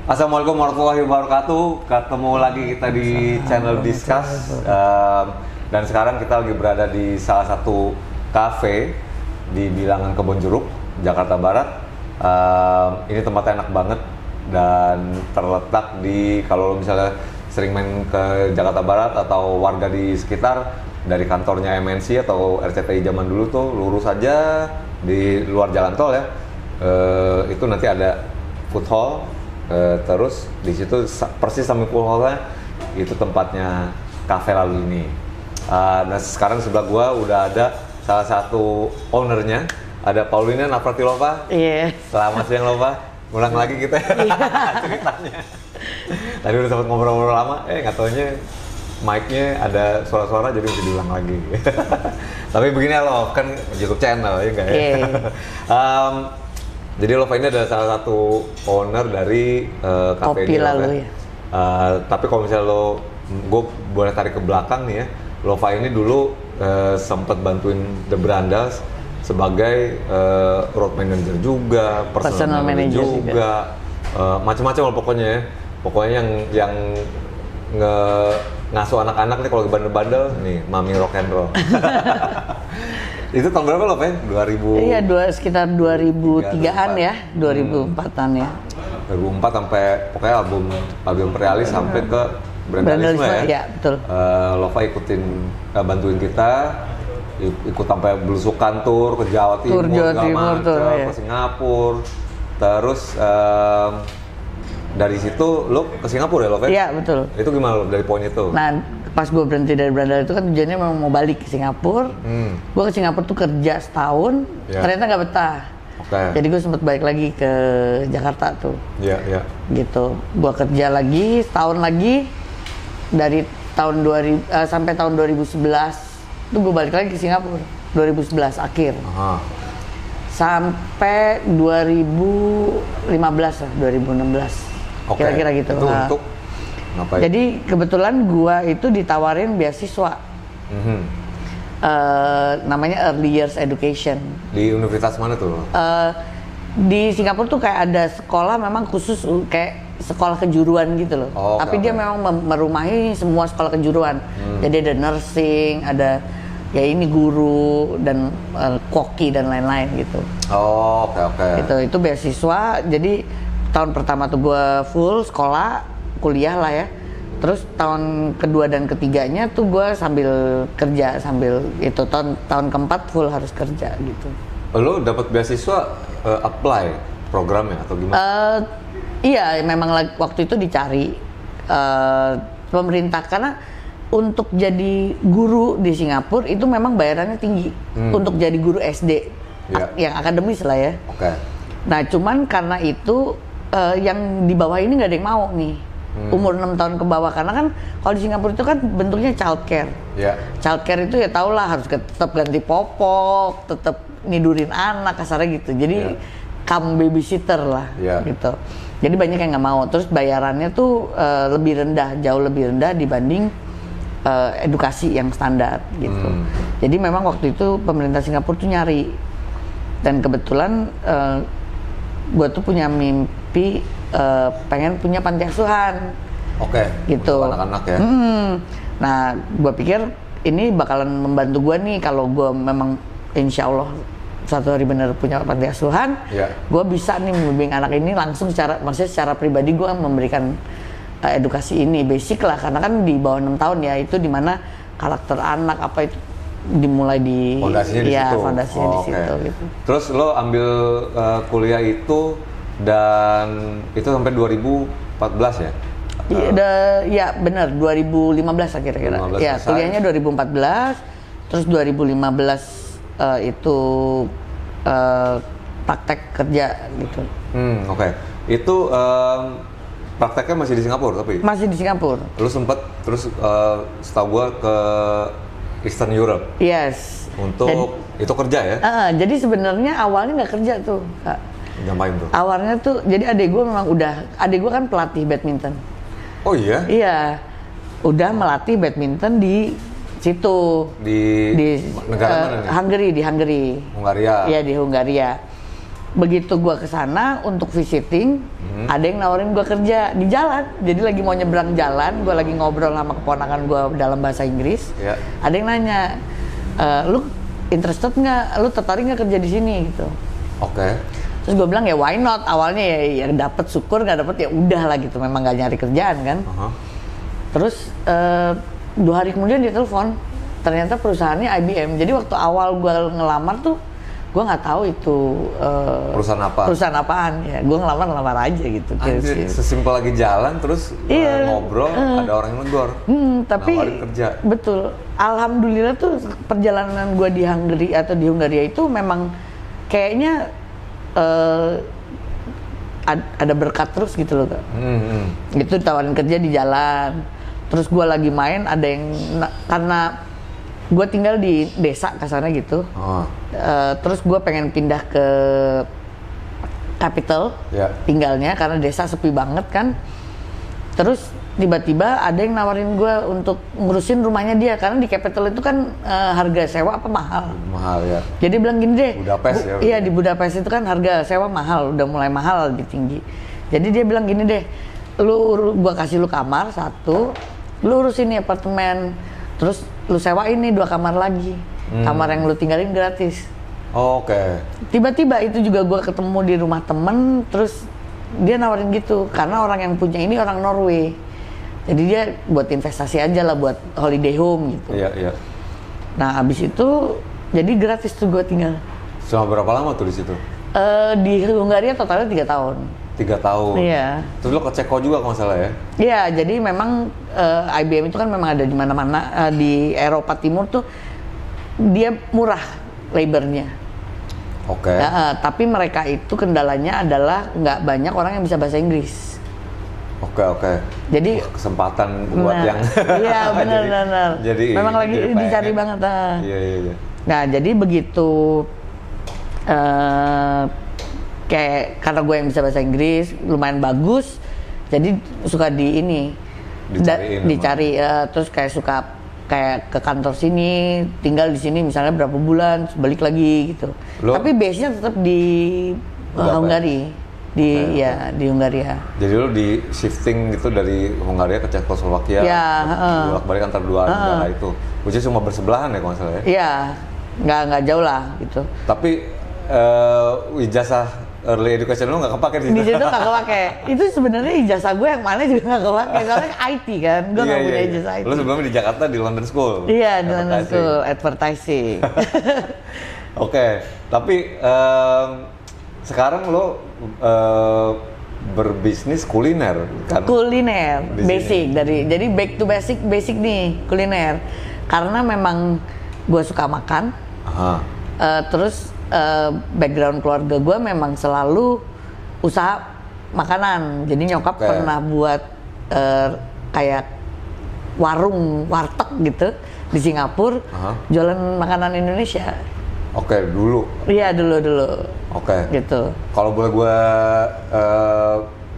Assalamualaikum warahmatullahi wabarakatuh. Ketemu lagi kita di channel Discuss. Dan sekarang kita lagi berada di salah satu kafe di Bilangan Kebonjeruk, Jakarta Barat. Ini tempatnya enak banget dan terletak di, kalau misalnya sering main ke Jakarta Barat atau warga di sekitar, dari kantornya MNC atau RCTI zaman dulu tuh lurus aja di luar jalan tol ya. Itu nanti ada food hall. Terus di situ persis samping pool hall-nya itu tempatnya kafe lalu ini. Nah sekarang sebelah gua udah ada salah satu ownernya, ada Paulina Navratilova. Iya. Selamat siang Lova. Ulang lagi kita ceritanya. Tadi udah sempat ngobrol-ngobrol lama, nggak taunya mic-nya ada suara-suara jadi mesti diulang lagi. Tapi begini ya Lov, kan YouTube channel ya nggak ya? Jadi Lova ini adalah salah satu owner dari kafe ini lalu ya. Tapi kalau misalnya gue boleh tarik ke belakang nih ya, Lova ini dulu sempat bantuin The Brandas sebagai road manager juga, personal manager juga. Macam-macam lah pokoknya ya. Pokoknya yang ngasuh anak-anak nih kalau bandel-bandel nih, Mami Rock and Roll. Itu tahun berapa Lov ya? 2000? Iya, sekitar 2003-an ya, 2004-an ya. 2004 sampai pokoknya album Realis sampai ke Brandalisme ya. Iya, betul. Lova bantuin kita, ikut sampai belusukan tur ke Jawa Timur, ke Singapura. Terus dari situ lo ke Singapura ya Lova? Iya, betul. Itu gimana lo dari poin itu? Nah, pas gue berhenti dari Brandal itu kan tujuannya memang mau balik ke Singapura. Gue ke Singapura tuh kerja setahun, ternyata nggak betah. Jadi gue sempat balik lagi ke Jakarta tuh. Iya. Gitu. Gue kerja lagi setahun lagi dari tahun 2000 sampai tahun 2011 tuh gue balik lagi ke Singapura. 2011 akhir. Sampai 2015 lah, 2016. Kira-kira gitu. Itu untuk ngapain? Jadi kebetulan gua itu ditawarin beasiswa, namanya Early Years Education. Di universitas mana tuh? Di Singapura tuh kayak ada sekolah memang khusus kayak sekolah kejuruan gitu loh. Tapi dia memang merumahi semua sekolah kejuruan. Jadi ada nursing, ada ya ini guru dan koki dan lain-lain gitu. Itu beasiswa. Jadi tahun pertama tuh gua full sekolah, kuliah lah ya. Terus tahun kedua dan ketiganya tuh gue sambil kerja, sambil itu tahun keempat full harus kerja gitu. Lo dapat beasiswa apply programnya atau gimana? Iya, memang waktu itu dicari pemerintah, karena untuk jadi guru di Singapura itu memang bayarannya tinggi. Untuk jadi guru SD yang akademis lah ya. Nah cuman karena itu yang di bawah ini nggak ada yang mau nih. Umur 6 tahun ke bawah, karena kan kalau di Singapura itu kan bentuknya childcare. Childcare itu ya tau lah, harus tetap ganti popok, tetap nidurin anak kasarnya gitu. Jadi kamu babysitter lah gitu. Jadi banyak yang nggak mau. Terus bayarannya tuh lebih rendah, jauh lebih rendah dibanding edukasi yang standar gitu. Jadi memang waktu itu pemerintah Singapura tuh nyari, dan kebetulan gue tuh punya mimpi pengen punya panti asuhan. Gitu. Anak-anak ya. Nah, gue pikir ini bakalan membantu gue nih kalau gue memang insya Allah suatu hari benar punya panti asuhan. Gue bisa nih membimbing anak ini langsung secara pribadi, gue memberikan edukasi ini basic lah, karena kan di bawah 6 tahun ya, itu dimana karakter anak apa itu dimulai di fondasinya di situ gitu. Terus lo ambil kuliah itu dan itu sampai 2014 ya? Ya benar, 2015 kira-kira. Ya, kuliahnya 2014, terus 2015 itu praktek kerja gitu. Itu prakteknya masih di Singapura tapi? Masih di Singapura. Lu sempet terus setahu gua ke Eastern Europe. Yes. Untuk itu kerja ya? Jadi sebenarnya awalnya nggak kerja tuh, Kak. Ngapain tuh? Awalnya tuh, jadi adik gue kan pelatih badminton. Oh iya? Iya, udah melatih badminton di situ. Di negara mana nih? Hungary, di Hungary. Hungaria? Iya, di Hungaria. begitu gue kesana untuk visiting, ada yang nawarin gue kerja di jalan. Jadi lagi mau nyebrang jalan, gue lagi ngobrol sama keponakan gue dalam bahasa Inggris. Ada yang nanya, lu interested nggak? Lu tertarik nggak kerja di sini gitu? Terus gue bilang ya why not? Awalnya ya dapet syukur, nggak dapet ya udah lah gitu. Memang nggak nyari kerjaan kan. Terus 2 hari kemudian dia telepon, ternyata perusahaannya IBM. Jadi waktu awal gue ngelamar tuh gue nggak tahu itu perusahaan apaan ya. Gue ngelamar aja gitu. Sesimpel lagi jalan terus ngobrol, ada orang yang negor. Tapi kerja. Betul. Alhamdulillah tuh perjalanan gue di Hungaria itu memang kayaknya ada berkat terus gitu loh Kak. Itu ditawarin kerja di jalan. Terus gue lagi main ada yang karena gue tinggal di desa kasarnya gitu. Terus gue pengen pindah ke capital tinggalnya karena desa sepi banget kan. Terus tiba-tiba ada yang nawarin gue untuk ngurusin rumahnya dia karena di capital itu kan harga sewa mahal ya. Jadi bilang gini deh, Budapest ya. Iya di Budapest itu kan harga sewa mahal, udah mulai mahal lebih tinggi. Jadi dia bilang gini deh, gue kasih lu kamar 1, lu urusin nih apartemen, terus lu sewain nih 2 kamar lagi, kamar yang lu tinggalin gratis. Tiba-tiba itu juga gue ketemu di rumah temen, terus dia nawarin gitu karena orang yang punya ini orang Norway. Jadi dia buat investasi aja lah, buat holiday home gitu. Iya. Nah abis itu jadi gratis tuh gue tinggal. Selama berapa lama tuh di situ? Di Hungaria totalnya 3 tahun. 3 tahun. Iya. Terus lo ke Ceko juga kalau nggak salah ya? Iya, jadi memang IBM itu kan memang ada di mana-mana di Eropa Timur tuh dia murah labornya. Tapi mereka itu kendalanya adalah nggak banyak orang yang bisa bahasa Inggris. Jadi kesempatan buat yang iya benar. Jadi memang lagi dicari banget. Iya. Nah jadi begitu kayak karena gue yang bisa bahasa Inggris lumayan bagus, jadi suka dicari terus kayak suka kayak ke kantor sini, tinggal di sini misalnya berapa bulan, balik lagi gitu. Tapi base-nya tetap di Hungaria. Di Hungaria. Jadi lo di shifting gitu dari Hungaria ke Cekoslovakia, bolak-balik antar 2 negara itu. Which is cuma bersebelahan ya kalau nggak salah ya? Iya, nggak jauh lah gitu. Tapi ijazah early education lo nggak kepake di situ? Di situ nggak kepake. Itu sebenarnya ijazah gue yang mana juga nggak kepake. Soalnya IT kan, gue nggak punya ijazah IT. Lo sebelumnya di Jakarta di London School? Iya, di London School, advertising. Tapi sekarang lo berbisnis kuliner kan? Kuliner, basic jadi back to basic nih kuliner. Karena memang gue suka makan. Terus background keluarga gue memang selalu usaha makanan. Jadi nyokap pernah buat kayak warteg gitu di Singapura, jualan makanan Indonesia. Dulu. Iya dulu. Gitu. Kalau boleh gue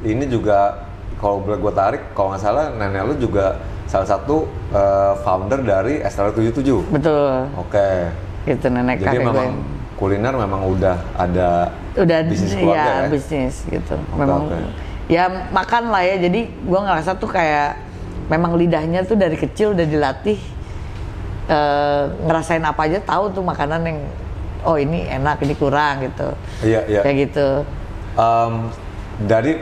ini juga kalau boleh gue tarik, kalau nggak salah nenek lu juga salah satu founder dari Estella 77. Betul. Gitu nenek kakek gue. Jadi memang kuliner memang udah ada bisnis keluarga ya? Bisnis gitu. Memang ya makan lah ya. Jadi gue ngerasa tuh kayak memang lidahnya tuh dari kecil udah dilatih ngerasain apa aja tahu tuh makanan yang ini enak, ini kurang gitu. Iya. Kayak gitu. Dari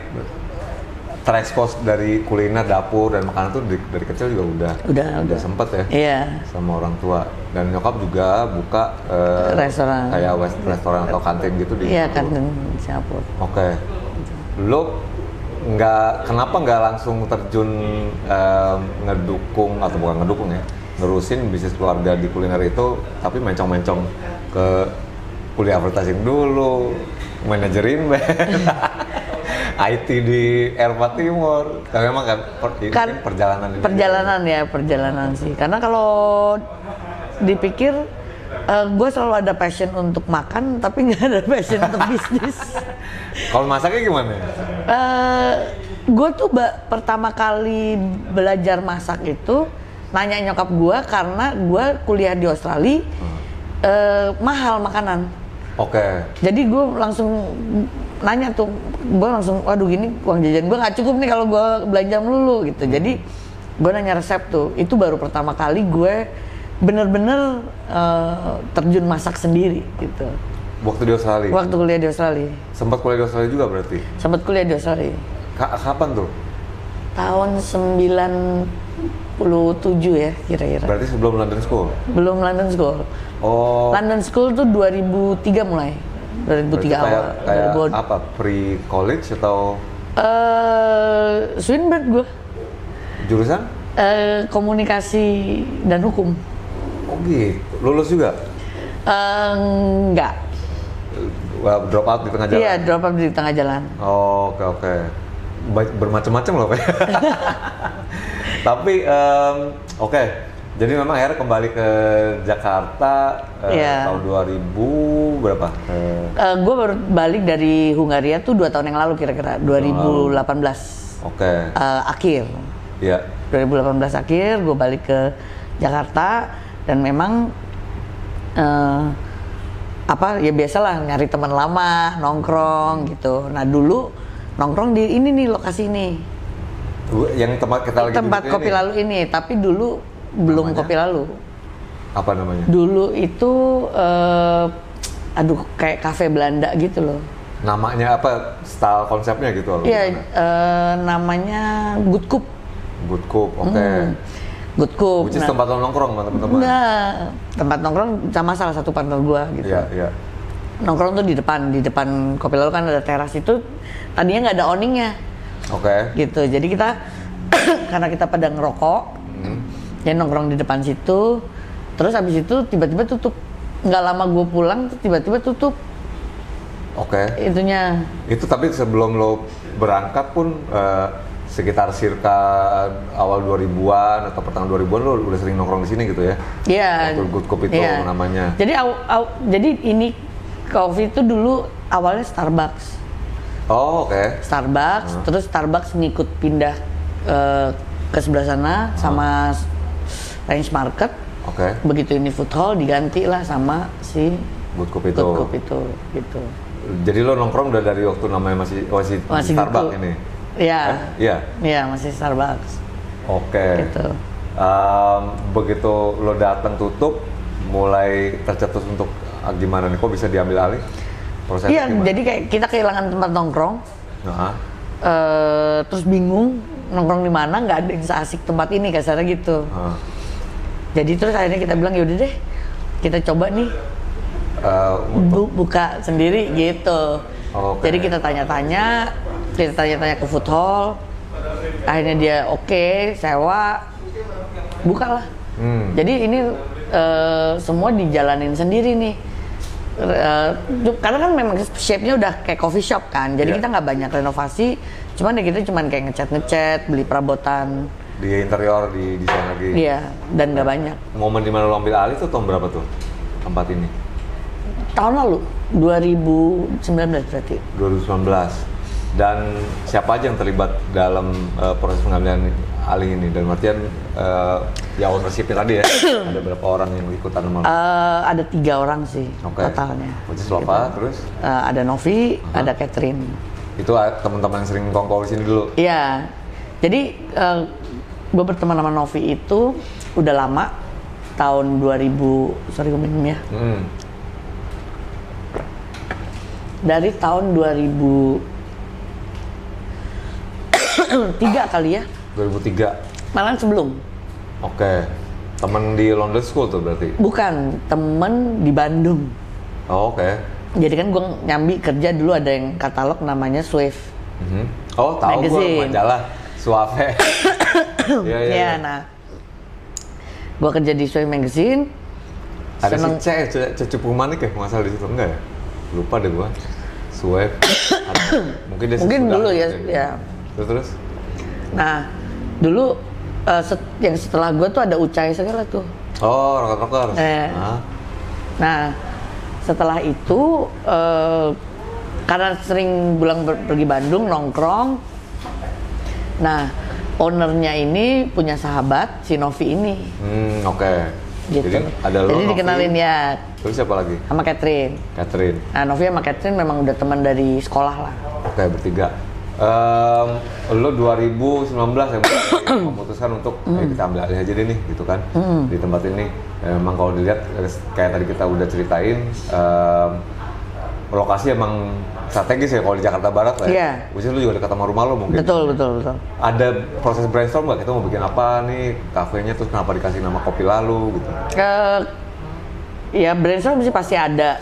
terekspos dari kuliner, dapur dan makanan tuh dari kecil juga udah sempet ya. Iya. Sama orang tua. Dan nyokap juga buka restoran. Kayak restoran atau kantin gitu di Iya, kantin Singapura. Lo kenapa nggak langsung terjun ngedukung atau bukan ngedukung ya, nerusin bisnis keluarga di kuliner itu, tapi mencong-mencong ke kuliah advertising dulu, manajerin IT di Eropa Timur. Karena memang kan perjalanan sih. Karena kalau dipikir gue selalu ada passion untuk makan, tapi nggak ada passion untuk bisnis. Kalau masaknya gimana? Gue tuh pertama kali belajar masak itu nanya nyokap gue karena gue kuliah di Australia, mahal makanan. Jadi gue langsung nanya tuh, gue langsung, waduh gini uang jajan gue nggak cukup nih kalau gue belanja melulu gitu. Jadi gue nanya resep tuh, itu baru pertama kali gue bener-bener terjun masak sendiri gitu. Waktu di Australia? Waktu kuliah di Australia. Sempat kuliah di Australia juga berarti? Sempat kuliah di Australia. Kapan tuh? Tahun 97 ya kira-kira. Berarti sebelum London School? Belum London School. Oh. London School tuh 2003 mulai. 2003 awal. Kayak apa? Pre-college atau? Swinburne gue. Jurusan? Komunikasi dan hukum. Oh gitu. Lulus juga? Enggak. Drop out di tengah jalan? Iya, drop out di tengah jalan. Oh, oke. Bermacam-macam loh, Pak. Tapi, oke. Jadi memang akhirnya kembali ke Jakarta tahun 2000 berapa? Gue baru balik dari Hungaria tuh 2 tahun yang lalu kira-kira, 2018. Oke. Akhir. Iya. 2018 akhir, gue balik ke Jakarta dan memang ya biasalah nyari teman lama, nongkrong gitu. Nah dulu nongkrong di ini nih, lokasi ini. Yang tempat kita lagi tempat Kopi Lalu ini, tapi dulu belum Kopi Lalu. Apa namanya? Dulu itu kayak kafe Belanda gitu loh. Namanya apa? Style konsepnya gitu? Iya, namanya Good Cup. Good Cup, oke. Good Cup. Which is tempat nongkrong teman-teman? Enggak, tempat nongkrong sama salah satu partner gua gitu. Iya. Nongkrong tuh di depan Kopi Lalu kan ada teras itu, tadinya nggak ada awningnya. Oke. Gitu, jadi kita karena kita pada ngerokok, jadi nongkrong di depan situ, terus habis itu tiba-tiba tutup. Nggak lama gue pulang, tiba-tiba tutup. Oke. Itunya. Itu tapi sebelum lo berangkat pun sekitar circa awal 2000-an atau pertengahan 2000-an lo udah sering nongkrong di sini gitu ya? Iya. Good Cup itu namanya. Jadi jadi ini coffee itu dulu awalnya Starbucks. Oh, oke. Starbucks, terus Starbucks ngikut pindah ke sebelah sana sama Range Market. Oke. Begitu ini Food Hall diganti lah sama si Good Cup itu gitu. Jadi lo nongkrong udah dari waktu namanya masih Starbucks ini? Iya. Iya, masih Starbucks. Oke. Gitu. Begitu lo datang tutup, mulai tercetus untuk gimana nih? Kok bisa diambil alih? Prosesnya iya, gimana? jadi kayak kita kehilangan tempat nongkrong. Terus bingung nongkrong di mana, nggak ada yang seasik tempat ini kasarnya gitu. Jadi terus akhirnya kita bilang yaudah deh, kita coba nih buka sendiri gitu. Jadi kita tanya-tanya ke Food Hall, akhirnya dia oke, sewa, buka lah. Jadi ini semua dijalanin sendiri nih. Karena kan memang shape-nya udah kayak coffee shop kan, jadi kita nggak banyak renovasi, cuman kita kayak ngecat, beli perabotan di interior, di desain lagi. Iya, dan nggak banyak. Momen dimana lo ambil alih tuh tahun berapa tuh tempat ini? Tahun lalu, 2019 berarti. 2019. Dan siapa aja yang terlibat dalam proses pengambilan alih ini? Dan artian ya ownership-nya tadi ya, ada berapa orang yang ikutan sama lo? Ada 3 orang sih totalnya. Which is apa? Terus? Ada Novi, ada Catherine. Itu teman-teman yang sering kongko di sini dulu? Iya. Jadi gue berteman sama Novi itu udah lama, tahun 2000, sorry gue minum ya. Dari tahun 2003 kali ya. 2003? Malah sebelum. Oke. Temen di London School tuh berarti? Bukan, temen di Bandung. Oh, oke. Jadi kan gue nyambi kerja dulu ada yang katalog namanya Swift. Oh, tahu gue majalah Suave. Iya. Nah, gue kerja di Swift Magazine. Ada si Cepu Manik ya, nggak salah di situ enggak ya? Lupa deh gue. Swift. Mungkin dulu ya. Terus? Nah, dulu yang setelah gue tuh ada Ucai segala tuh. Oh, rocker. Nah, setelah itu karena sering pergi Bandung nongkrong. Nah, ownernya ini punya sahabat si Novi ini. Oke. gitu. Jadi ada lo, jadi Novi, dikenalin ya. Terus siapa lagi? Sama Catherine. Nah, Novi sama Catherine memang udah teman dari sekolah lah. Oke, bertiga. Lo 2019 yang memutuskan untuk kita ambil alih aja deh nih, gitu kan, di tempat ini. Memang kalau dilihat kayak tadi kita udah ceritain, lokasi emang strategis ya kalau di Jakarta Barat lah ya. Khususnya lu juga dekat sama rumah lo mungkin. Betul. Ada proses brainstorm nggak? Kita mau bikin apa nih kafenya, terus kenapa dikasih nama Kopi Lalu gitu? Ya brainstorm sih pasti ada.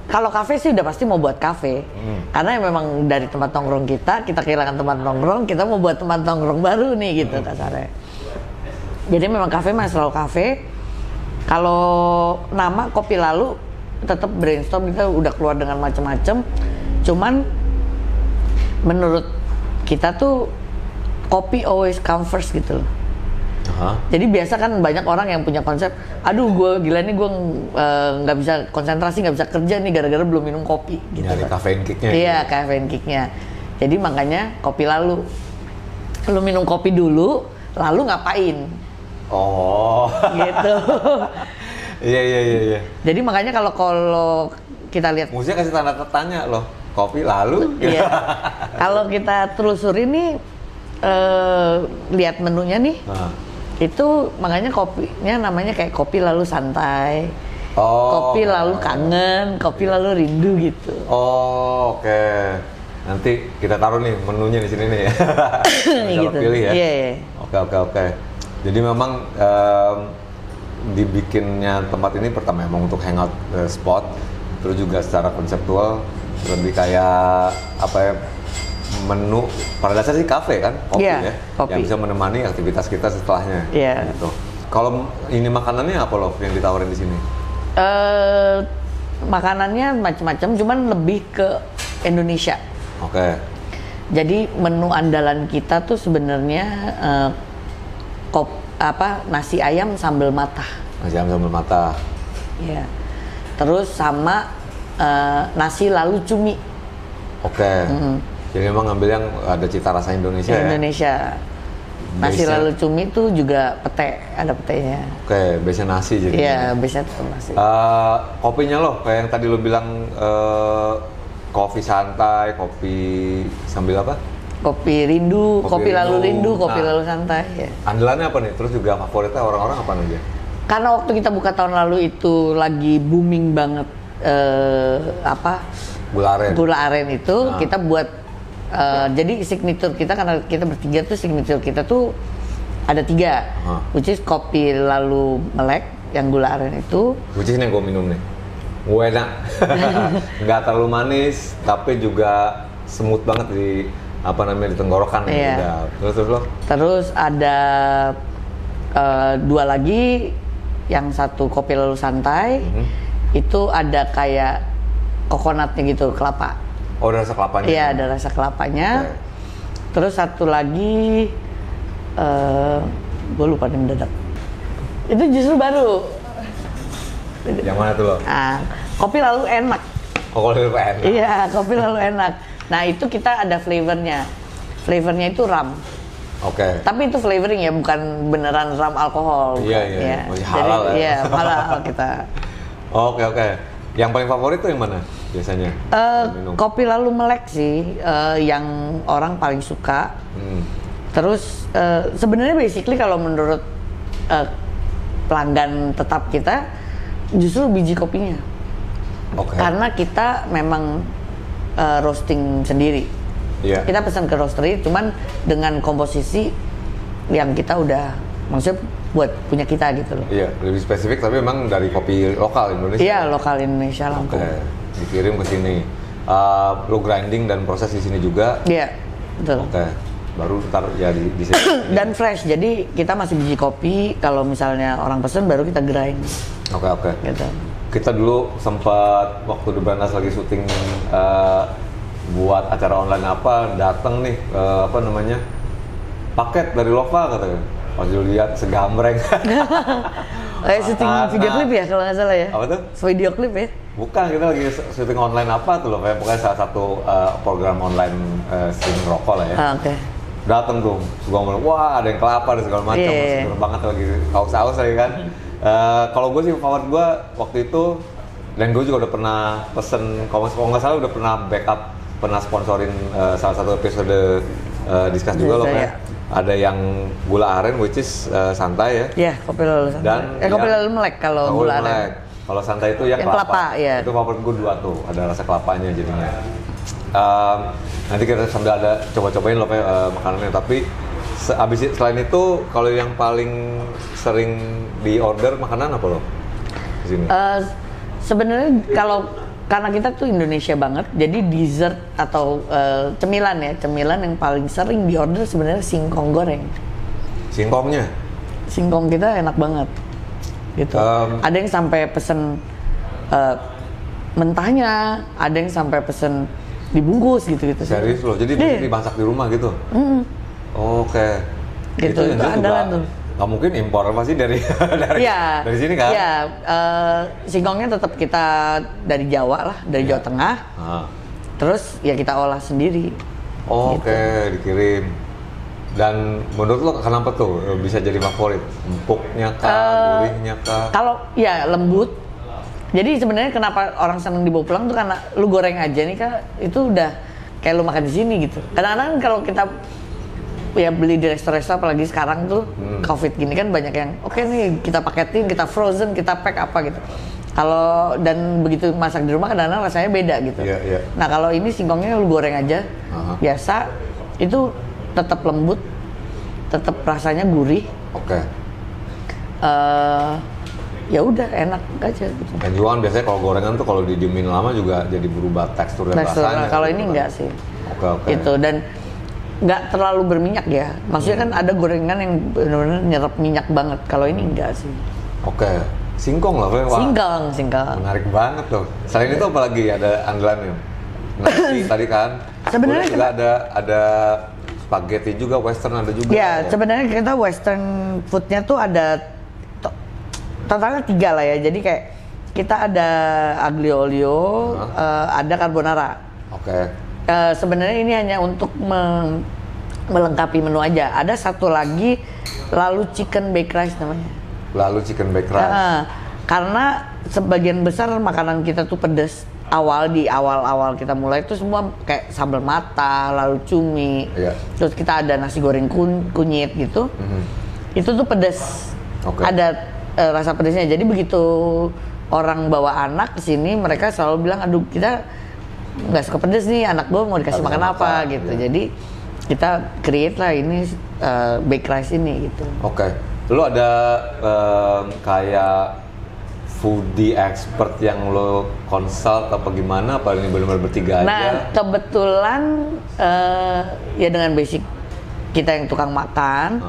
Kalau kafe sih udah pasti mau buat kafe. Karena memang dari tempat nongkrong kita kehilangan tempat nongkrong, kita mau buat tempat nongkrong baru nih gitu kasarnya. Jadi memang kafe masih selalu kafe. Kalau nama Kopi Lalu tetap brainstorm, kita udah keluar dengan macam-macam. Cuman menurut kita tuh kopi always come first gitu loh. Jadi biasa kan banyak orang yang punya konsep, aduh gue gila nih, gue nggak bisa konsentrasi, nggak bisa kerja nih gara-gara belum minum kopi gitu. Nyari caffeine kicknya. Iya, caffeine kicknya. Jadi makanya Kopi Lalu. Lu minum kopi dulu, lalu ngapain? Oh. Gitu. Iya. Jadi makanya kalau kita lihat, musiknya kasih tanda tanya loh, Kopi Lalu. Iya. Kalau kita telusuri nih, lihat menunya nih, itu makanya kopinya namanya kayak Kopi Lalu Santai, Kopi Lalu Kangen, Kopi Lalu Rindu gitu. Oh, oke. Nanti kita taruh nih menunya di sini nih ya. Bisa gitu. pilih ya. Iya. Oke. Jadi memang dibikinnya tempat ini pertama emang untuk hangout spot, terus juga secara konseptual lebih kayak apa ya, menu pada dasarnya sih kafe kan, kopi kopi. Yang bisa menemani aktivitas kita setelahnya. Gitu. Kalau ini makanannya apa loh yang ditawarin di sini? Makanannya macam-macam, cuman lebih ke Indonesia. Oke. Jadi menu andalan kita tuh sebenarnya nasi ayam sambal matah. Nasi ayam sambal matah. Iya. Terus sama nasi lalu cumi. Oke. Jadi memang ngambil yang ada cita rasa Indonesia ya? Indonesia. Nasi lalu cumi itu juga pete, ada petenya. Oke, biasanya nasi jadi. Iya, biasanya nasi. Kopinya loh, kayak yang tadi lo bilang kopi santai, kopi sambil apa? Kopi rindu, kopi lalu rindu, kopi lalu santai. Ya. Andalannya apa nih? Terus juga favoritnya orang-orang apa aja? Karena waktu kita buka tahun lalu itu lagi booming banget gula aren itu, kita buat jadi signature kita, karena kita bertiga tuh signature kita tuh ada 3, which is kopi lalu melek yang gula aren itu. Which is yang gue minum nih, gue enak, nggak terlalu manis, tapi juga smooth banget di di tenggorokan. Terus ada 2 lagi, yang satu kopi lalu santai, itu ada kayak kokonatnya gitu, kelapa. Oh, ada rasa kelapanya? Iya, ada rasa kelapanya. Okay. Terus satu lagi, gue lupa nih mendadak. Itu justru baru. Yang mana tuh lo? Kopi lalu enak. Oh, kopi lalu enak? Iya, kopi lalu enak. Nah, itu kita ada flavornya. Flavornya itu rum. Oke. Tapi itu flavoring ya, bukan beneran rum alkohol. Iya. Masih halal. Jadi, ya, halal kita. Oke. Yang paling favorit tuh yang mana biasanya? Kopi lalu melek sih, yang orang paling suka. Terus sebenarnya basically kalau menurut pelanggan tetap kita, justru biji kopinya. Karena kita memang roasting sendiri. Kita pesan ke roastery, cuman dengan komposisi yang kita udah, maksudnya buat punya kita gitu loh. Iya, lebih spesifik, tapi memang dari kopi lokal Indonesia. Iya, lokal Indonesia Lampung. Dikirim ke sini. Lo grinding dan proses di sini juga. Iya, betul. Baru ntar ya di sini. Dan fresh, jadi kita masih biji kopi. Kalau misalnya orang pesen, baru kita grind. Oke. Gitu. Kita dulu sempat waktu di Brandas lagi syuting buat acara online datang nih paket dari Lova katanya. Pas dilihat segambreng. Syuting video klip ya kalau nggak salah ya? Apa tuh? Video klip ya? Bukan, kita lagi syuting online tuh loh, pokoknya salah satu program online streaming rokok lah ya. Oke. Datang tuh, gue ngomong, wah ada yang kelapa dan segala macam, seger banget lagi, haus-haus lagi kan. Kalau gue sih favorit gue waktu itu, dan gue juga udah pernah pesen, kalau nggak salah udah pernah backup, pernah sponsorin salah satu episode Discuss juga loh kan. Ada yang gula aren, which is santai ya. Iya, kopi lalu santai. Dan kopi lalu melek kalau gula aren. Kalau santai itu ya kelapa. Ya. Itu favorit gue 2 tuh, ada rasa kelapanya jadinya. Nanti kita sambil ada coba-cobain loh makanannya. Tapi selain itu, kalau yang paling sering di order makanan apa loh di sini? Sebenarnya karena kita tuh Indonesia banget, jadi dessert atau cemilan yang paling sering di order sebenarnya singkong goreng. Singkongnya? Singkong kita enak banget, gitu. Ada yang sampai pesen mentahnya, ada yang sampai pesen dibungkus gitu. Serius loh, jadi dimasak di rumah gitu? Oke. Gitu, itu andalan tuh. Nggak mungkin impor, pasti dari sini kan? Iya, singkongnya tetap kita dari Jawa lah, dari Jawa Tengah. Terus ya kita olah sendiri. Oke, dikirim. Dan menurut lo kenapa tuh bisa jadi favorit? Empuknya kah, gurihnya kah? Kalau ya lembut. Jadi sebenarnya kenapa orang seneng dibawa pulang tuh karena lu goreng aja nih kan, itu udah kayak lu makan di sini gitu. Kadang-kadang kalau kita ya beli di restoran apalagi sekarang tuh COVID gini kan banyak yang oke nih kita paketin, kita frozen, kita pack apa gitu. Kalau dan begitu masak di rumah kadang-kadang rasanya beda gitu. Nah kalau ini singkongnya lu goreng aja biasa, itu tetap lembut, tetap rasanya gurih. Ya udah enak aja gitu. Dan juga kan biasanya kalau gorengan tuh kalau didiemin lama juga jadi berubah tekstur dan rasanya. Kalau ini enggak sih. Gitu, dan nggak terlalu berminyak ya. Maksudnya kan ada gorengan yang benar-benar nyerap minyak banget. Kalau ini enggak sih. Singkong lah. Singkong. Menarik banget loh. Selain itu apalagi ada andalannya? Nasi tadi kan. Sebenarnya juga ada spaghetti juga, western ada juga. Ya, sebenarnya kita western foodnya tuh ada totalnya 3 lah ya. Jadi kayak kita ada aglio olio, ada carbonara. Sebenarnya ini hanya untuk melengkapi menu aja. Ada satu lagi, lalu chicken baked rice namanya. Lalu chicken baked rice. Karena sebagian besar makanan kita tuh pedas. Di awal kita mulai itu semua kayak sambal mata, lalu cumi. Terus kita ada nasi goreng kunyit gitu. Itu tuh pedas. Ada rasa pedasnya. Jadi begitu orang bawa anak ke sini, mereka selalu bilang, aduh kita nggak suka pedas nih, anak gue mau dikasih makan apa gitu. Jadi kita create lah ini baked rice ini gitu. Lo ada kayak foodie expert yang lo consult apa gimana? Apa ini benar-benar bertiga aja? Nah kebetulan ya dengan basic kita yang tukang makan.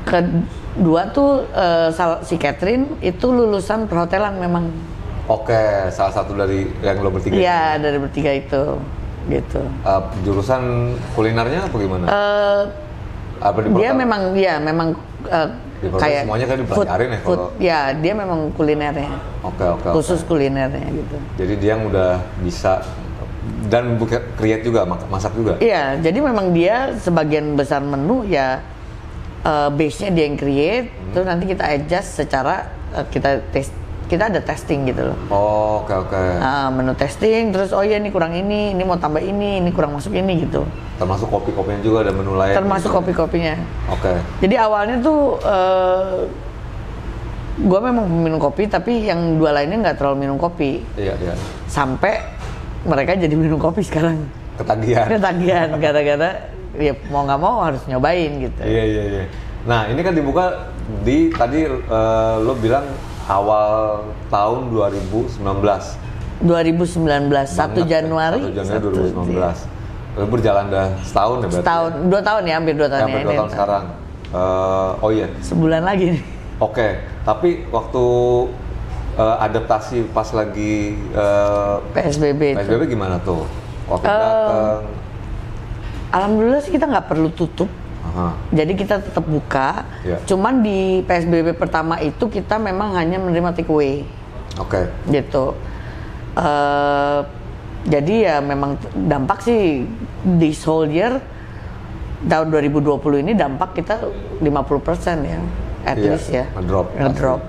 Kedua tuh si Catherine itu lulusan perhotelan memang. Salah satu dari yang lo bertiga. Iya, dari bertiga itu, gitu. Jurusan kulinernya apa gimana? Dia memang kayak semuanya kan dipelajarin ya kalau. Ya, dia memang kulinernya. Khusus kulinernya gitu. Jadi dia yang udah bisa dan create juga, masak juga. Iya, jadi memang dia sebagian besar menu ya base-nya dia yang create, terus nanti kita adjust secara kita ada testing gitu loh. Menu testing, terus ini kurang ini mau tambah ini kurang masuk ini gitu. Termasuk kopi-kopinya juga ada menu lain. Termasuk gitu. Kopi-kopinya. Jadi awalnya tuh gue memang minum kopi, tapi yang 2 lainnya nggak terlalu minum kopi. Sampai mereka jadi minum kopi sekarang. Ketagihan gara-gara ya mau nggak mau harus nyobain gitu. Iya. Nah ini kan dibuka tadi lo bilang awal tahun 2019. 1 Januari 2019. Lo berjalan udah setahun ya berarti? 2 tahun ya, hampir 2 tahun ya. Hampir 2 tahun sekarang. Sebulan lagi nih. Tapi waktu adaptasi pas lagi PSBB gimana tuh? Waktu datang? Alhamdulillah sih kita nggak perlu tutup. Jadi kita tetap buka. Cuman di PSBB pertama itu kita memang hanya menerima take away. Gitu. Jadi ya memang dampak sih this whole year tahun 2020 ini dampak kita 50% ya, at least ya. Ngedrop.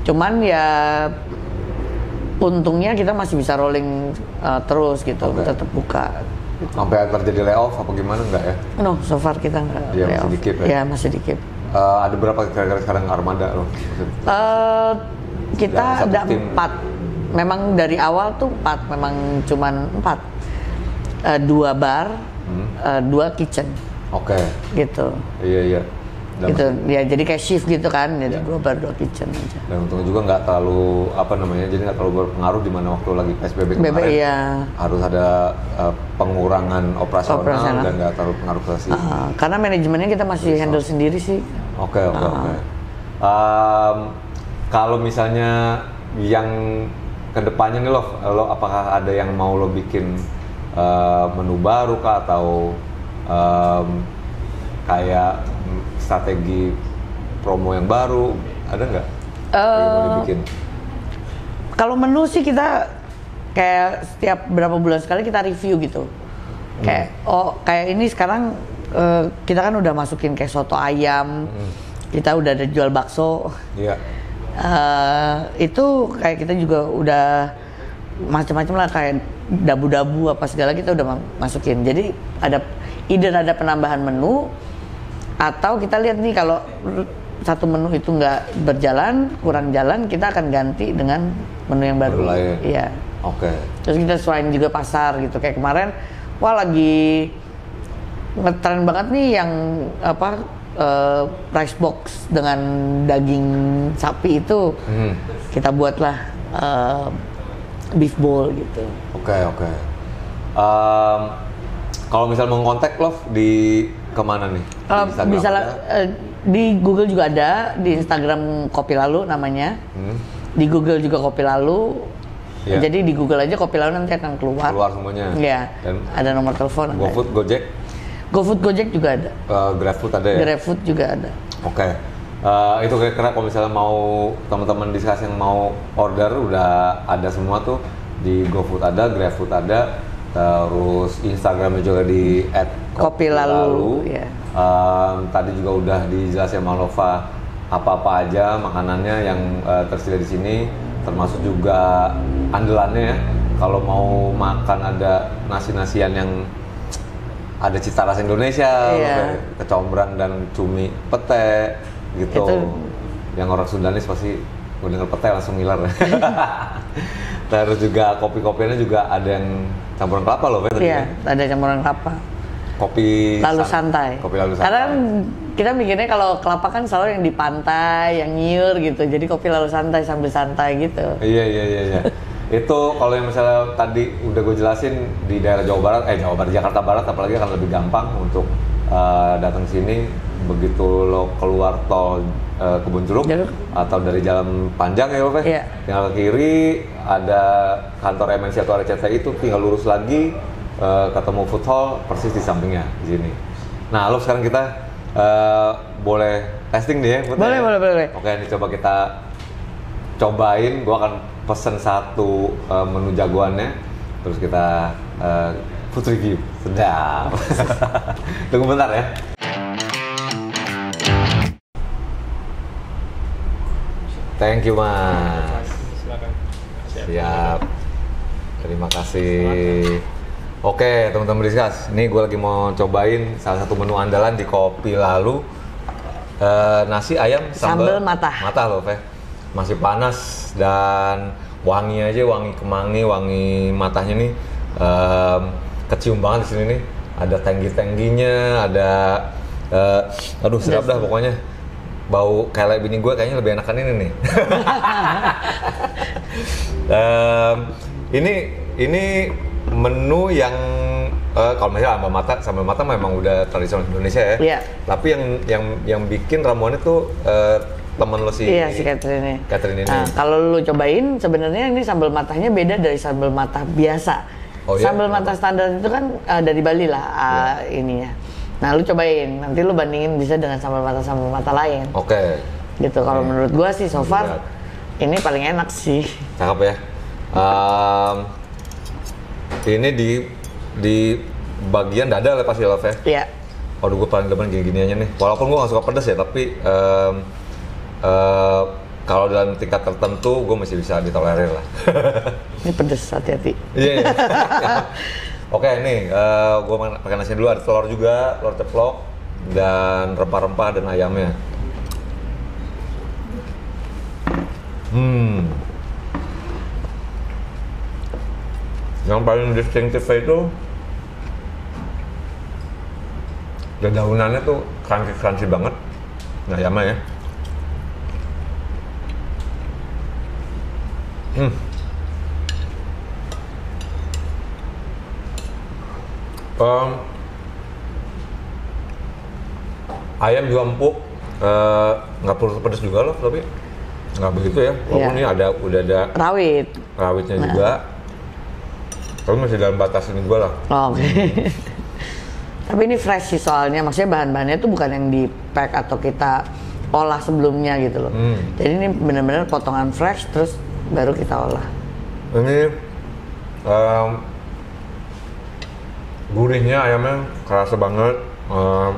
Cuman ya untungnya kita masih bisa rolling terus gitu, tetap buka. Sampai terjadi layoff apa gimana enggak ya? No, so far kita enggak. Iya, masih dikit ya? Iya, masih dikit. Ada berapa kira-kira sekarang armada loh? Kita ada 4. Memang dari awal tuh 4, memang cuman 4. 2 bar, 2 kitchen. Oke. Gitu. Iya. Gitu. Ya jadi kayak shift gitu kan, jadi 2 bar 2 kitchen aja. Dan untungnya juga nggak terlalu jadi nggak terlalu berpengaruh di mana waktu lagi PSBB kemarin. Iya. Harus ada pengurangan operasional dan nggak terlalu pengaruh ke sini. Karena manajemennya kita masih handle sendiri sih. Oke. Kalau misalnya yang kedepannya nih lo apakah ada yang mau lo bikin menu baru kah atau kayak strategi promo yang baru, ada nggak? Yang mau dibikin? Kalau menu sih kita kayak setiap berapa bulan sekali kita review gitu. Kayak ini sekarang kita kan udah masukin kayak soto ayam, kita udah ada jual bakso. Iya. Itu kayak kita juga udah macam-macam lah, kayak dabu-dabu apa segala kita udah masukin. Jadi ada penambahan menu, atau kita lihat nih kalau satu menu itu nggak berjalan, kurang jalan, kita akan ganti dengan menu yang baru. Iya. Oke. Terus kita sesuaiin juga pasar gitu. Kayak kemarin, wah lagi ngetren banget nih yang rice box dengan daging sapi itu. Kita buatlah beef bowl gitu. Oke. Kalau misal mau kontak lo di kemana nih? Bisa di Google juga ada, di Instagram Kopi Lalu namanya. Di Google juga Kopi Lalu. Yeah. Jadi di Google aja Kopi Lalu nanti akan keluar. Keluar semuanya. Iya. Dan ada nomor telepon. GoFood, Gojek? GoFood, Gojek juga ada. GrabFood ada ya? GrabFood juga ada. Oke. Itu kira-kira kalau misalnya mau teman-teman diskusi yang mau order udah ada semua tuh di GoFood ada, GrabFood ada, terus Instagramnya juga di @kopilalu. Yeah. Tadi juga udah dijelasin sama Lova apa-apa aja makanannya yang tersedia di sini, termasuk juga andalannya ya. Kalau mau makan ada nasi-nasian yang ada cita rasa Indonesia, kayak kecombrang dan cumi pete gitu. Yang orang Sundanis pasti gue denger pete langsung ngiler. Terus juga kopi-kopiannya juga ada yang campuran kelapa loh, Iya, ada campuran kelapa. Kopi lalu santai. Kopi lalu santai. Karena kita mikirnya kalau kelapa kan selalu yang di pantai, yang nyiur gitu. Jadi kopi lalu santai sambil santai gitu. Iya. Itu kalau yang misalnya tadi udah gue jelasin di daerah Jakarta Barat apalagi akan lebih gampang untuk datang sini. Begitu lo keluar tol Kebun Jeruk atau dari jalan panjang ya Pak, tinggal ke kiri ada kantor MNC atau RCTI, itu tinggal lurus lagi ketemu food hall persis di sampingnya di sini. Nah, lo sekarang kita boleh testing nih ya? Boleh. Oke, ini coba kita cobain. Gue akan pesen satu menu jagoannya, terus kita food review. Sedap. Tunggu bentar ya. Thank you Mas. Silakan. Siap. Terima kasih. Oke teman-teman diskus, ini gue lagi mau cobain salah satu menu andalan di Kopi Lalu. Nasi ayam sambal mata loh, Fe. Masih panas dan wangi aja, wangi kemangi, wangi matanya nih kecium banget di sini nih. Ada tenggi-tengginya, ada aduh sedap dah pokoknya. Bau kayak bini gue kayaknya lebih enakan ini nih. Ini menu yang kalau misalnya sambal mata memang udah tradisional Indonesia ya. Iya. Tapi yang bikin ramuan itu temen lo si Catherine ini. Nah, kalau lo cobain sebenarnya ini sambal matanya beda dari sambal mata biasa. Sambal mata standar itu kan dari Bali lah ininya. Nah, lu cobain, nanti lu bandingin bisa dengan sambal mata lain. Oke. Gitu, kalau menurut gua sih so far ini paling enak sih. Cakep ya. Ini di bagian dada lah pasti Love ya? Iya. Waduh, gua paling demen gini-giniannya nih. Walaupun gua gak suka pedas ya, tapi kalau dalam tingkat tertentu gue masih bisa ditolerir lah. Ini pedes, hati-hati. Iya. Oke, nih gue pakai nasi dulu, ada telur juga, telur ceplok dan rempah-rempah dan ayamnya. Yang paling distinctive itu daunannya tuh crunchy banget. Nah, ayamnya ya. Ayam juga empuk, nggak perlu pedas juga loh, tapi nggak begitu ya. Walaupun ini udah ada rawitnya juga, tapi masih dalam batas ini juga lah. Oke. Tapi ini fresh sih soalnya, maksudnya bahan-bahannya itu bukan yang di pack atau kita olah sebelumnya gitu loh. Jadi ini benar-benar potongan fresh terus baru kita olah. Ini gurihnya ayamnya kerasa banget,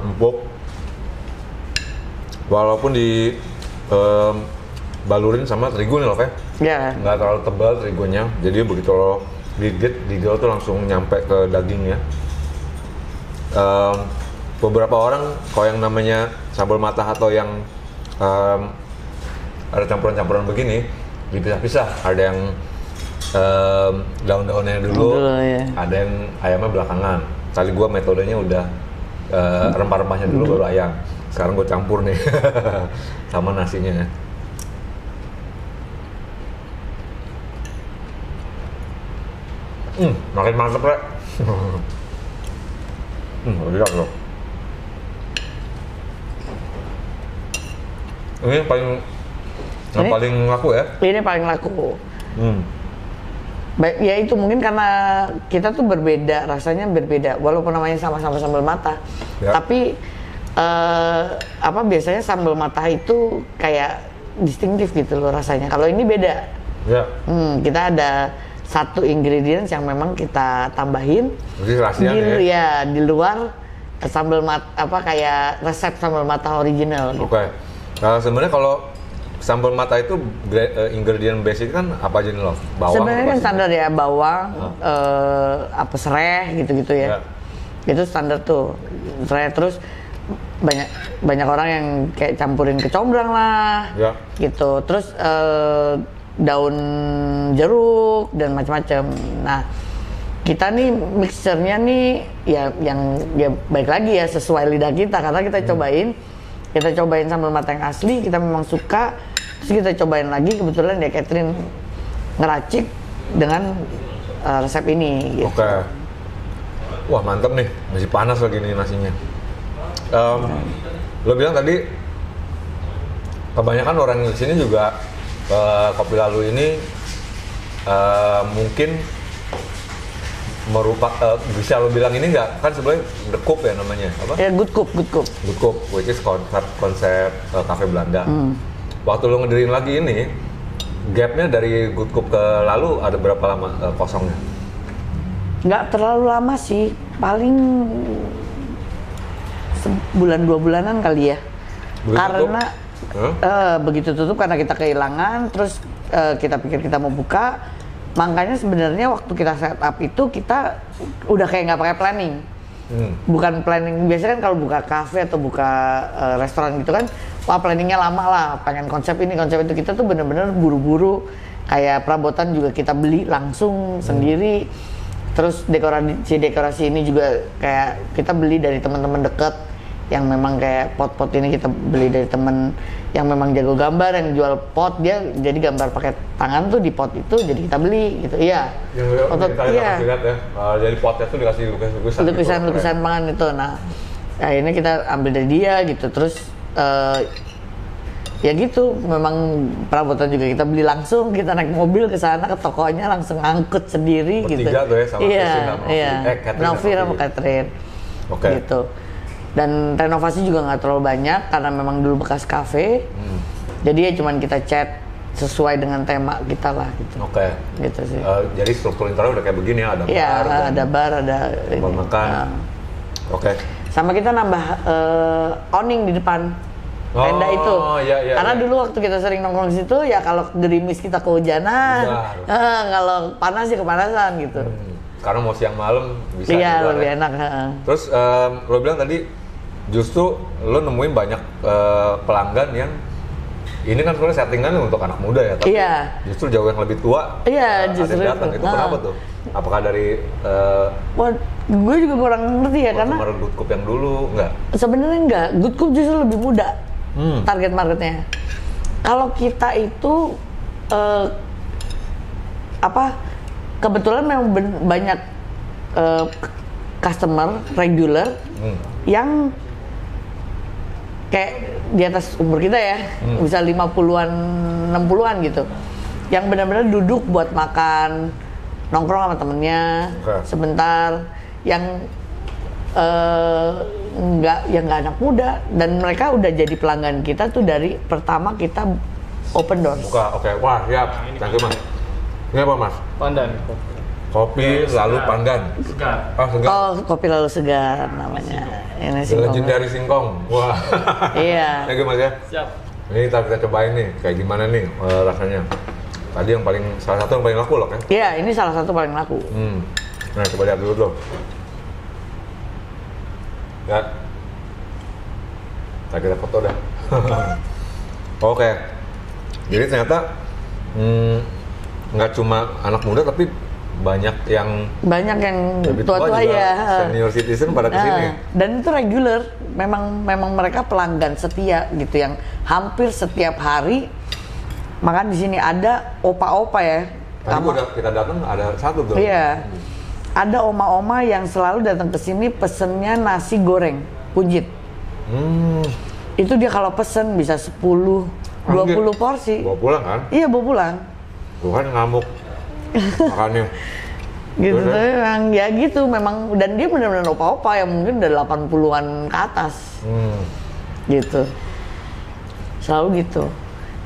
empuk. Walaupun di balurin sama terigu nih loh, Fe. Iya. Nggak terlalu tebal terigunya, jadi begitu lo gigit tuh langsung nyampe ke dagingnya. Beberapa orang kalau yang namanya sambal matah atau yang ada campuran-campuran begini dipisah-pisah, ada yang daun-daunnya dulu, ya. Ada yang ayamnya belakangan. Kali gua metodenya udah rempah-rempahnya dulu baru ayam. Sekarang gue campur nih sama nasinya. Makin mantep ya. Lihat loh. Ini paling laku ya? Ini paling laku. Baik, ya itu mungkin karena kita tuh berbeda, rasanya berbeda. Walaupun namanya sama-sama sambal matah, tapi biasanya sambal matah itu kayak distinktif gitu loh rasanya. Kalau ini beda. Kita ada satu ingredients yang memang kita tambahin di luar sambal kayak resep sambal matah original gitu. Oke. Sebenarnya kalau sambal matah itu ingredient basic kan apa aja nih loh? Bawang. Sebenarnya kan standar ya, bawang, sereh gitu-gitu ya. Itu standar tuh. Sereh, terus banyak orang yang kayak campurin kecombrang lah, gitu. Terus daun jeruk dan macam-macam. Nah, kita nih mixernya nih ya yang baik lagi ya sesuai lidah kita, karena kita cobain sambal matah yang asli, kita memang suka. Terus kita cobain lagi, kebetulan ya Catherine ngeracik dengan resep ini. Gitu. Oke. Wah, mantep nih, masih panas lagi nih nasinya. Lo bilang tadi kebanyakan orang di sini juga Kopi Lalu ini mungkin bisa lo bilang ini nggak, kan sebenarnya The Coop ya namanya apa? Ya, Good Coop, which is konsep kafe Belanda. Waktu lo ngedirin lagi ini, gapnya dari Good Coop ke Lalu ada berapa lama kosongnya? Nggak terlalu lama sih, paling sebulan 2 bulanan kali ya. Karena begitu tutup karena kita kehilangan, terus kita pikir kita mau buka, makanya sebenarnya waktu kita setup itu kita udah kayak nggak pakai planning. Bukan planning, biasanya kan kalau buka kafe atau buka restoran gitu kan, wah planningnya lama lah, pengen konsep ini konsep itu. Kita tuh bener-bener buru-buru, kayak perabotan juga kita beli langsung sendiri. Terus dekorasi ini juga kayak kita beli dari teman-teman dekat yang memang kayak pot-pot ini kita beli dari temen yang memang jago gambar, yang jual pot, dia jadi gambar pakai tangan tuh di pot itu, jadi kita beli gitu. Iya. Lihat ya. Jadi potnya tuh dikasih lukisan pangan itu. Nah, akhirnya kita ambil dari dia gitu. Terus ya gitu, memang perabotan juga kita beli langsung, kita naik mobil ke sana ke tokonya langsung angkut sendiri. Bertiga gitu. Tuh ya sama Novi sama Catherine. Oke. Gitu. Dan renovasi juga nggak terlalu banyak karena memang dulu bekas kafe. Jadi ya cuman kita cat sesuai dengan tema kita lah gitu. Oke. Gitu sih. Jadi struktur internal udah kayak begini ya, ada bar, ada tempat makan. Oke. Sama kita nambah awning di depan. tenda itu. Iya, Karena dulu waktu kita sering nongkrong di situ ya kalau gerimis kita kehujanan, kalau panas ya kepanasan gitu. Karena mau siang malam bisa. Iya, lebih enak. Terus lo bilang tadi justru lo nemuin banyak pelanggan yang ini kan sebenarnya settingannya untuk anak muda ya, tapi justru jauh yang lebih tua. Iya, justru ada datang. Itu kenapa tuh? Apakah dari wah, gue juga kurang ngerti ya karena Good Cup yang dulu enggak? Sebenarnya enggak, Good Cup justru lebih muda target marketnya. Kalau kita itu kebetulan memang banyak customer regular yang kayak di atas umur kita ya, bisa 50-an, 60-an gitu. Yang benar-benar duduk buat makan, nongkrong sama temennya sebentar, yang nggak anak muda, dan mereka udah jadi pelanggan kita tuh dari pertama kita open doors. Oke. Wah, siap. Thank you, Mas. Ini apa, Mas? Pandan. Kopi lalu pandan. Segar. Segar. Oh, kopi lalu segar namanya. Ini Legendary singkong. Wah. Iya. Thank you, Mas ya. Siap. Ini kita cobain nih, kayak gimana nih rasanya. Tadi yang salah satu yang paling laku loh kan? Iya, ini salah satu paling laku. Nah, coba lihat dulu dong. Ya. Kita foto dah. Oke. Jadi ternyata nggak cuma anak muda tapi banyak yang tua-tua ya, senior citizen pada kesini. Dan itu regular, memang mereka pelanggan setia gitu yang hampir setiap hari makan di sini. Ada opa-opa ya. Tadi kita datang ada satu tuh. Iya. Ada oma-oma yang selalu datang ke sini pesennya nasi goreng kunyit. Itu dia kalau pesen bisa 10, 20 porsi. Bawa pulang kan? Iya, bawa pulang. Tuhan ngamuk makannya. Gitu memang ya gitu memang, dan dia benar-benar opa-opa yang mungkin udah 80-an ke atas. Gitu. Selalu gitu.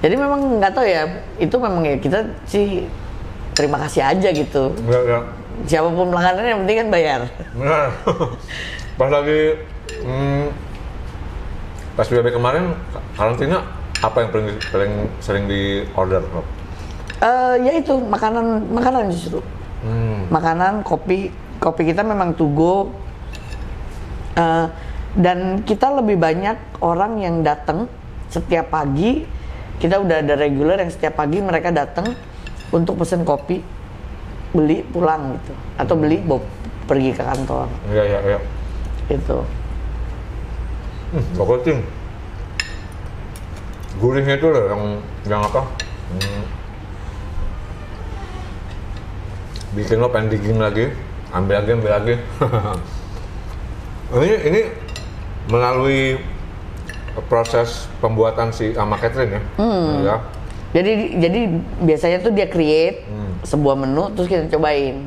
Jadi memang nggak tahu ya, itu memang ya kita sih terima kasih aja gitu. Ya. Siapapun pelanggannya yang penting kan bayar. Benar. Pas lagi PSBB kemarin karantina, apa yang paling sering di order, Rob? Ya itu makanan justru. Makanan, kopi kita memang to go. Dan kita lebih banyak orang yang datang setiap pagi. Kita udah ada regular yang setiap pagi mereka datang untuk pesen kopi, beli pulang gitu, atau beli pergi ke kantor. Iya. Gitu. Pokoknya gurihnya itu loh yang apa? Bikin lo pengen digging lagi, ambil lagi. ini melalui proses pembuatan sama Catherine ya. Ya. Jadi biasanya tuh dia create sebuah menu terus kita cobain.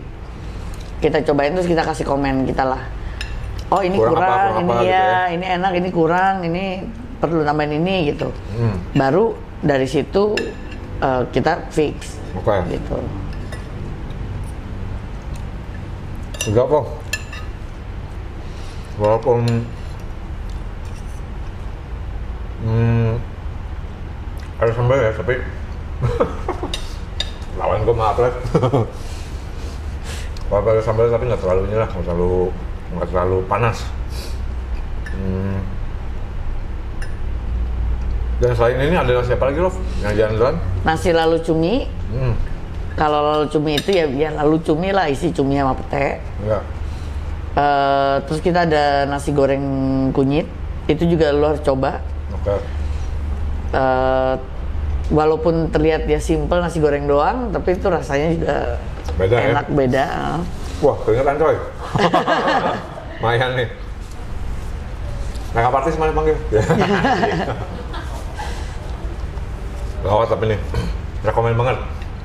Terus kita kasih komen kita lah. Oh ini kurang ini gitu ya. Ini enak, ini kurang, ini perlu tambahin ini gitu. Baru dari situ kita fix. Gitu. Enggak kok. Walaupun ada sambal ya, tapi lawan gue maaf lah. Walaupun ada sambal tapi nggak terlalu ini lah, nggak terlalu panas. Dan selain ini ada nasi apa lagi, Rof? Yang jalan-jalan? Nasi lalu cumi. Kalau lalu cumi itu ya lalu cumi lah, isi cumi sama pete. Enggak. Terus kita ada nasi goreng kunyit. Itu juga lo harus coba. Oke. Walaupun terlihat ya simple nasi goreng doang, tapi itu rasanya juga beda, enak ya? Beda. Wah, keringetan coy. Mayan nih. Makeup artis mana panggil? Gawat tapi nih, rekomen banget.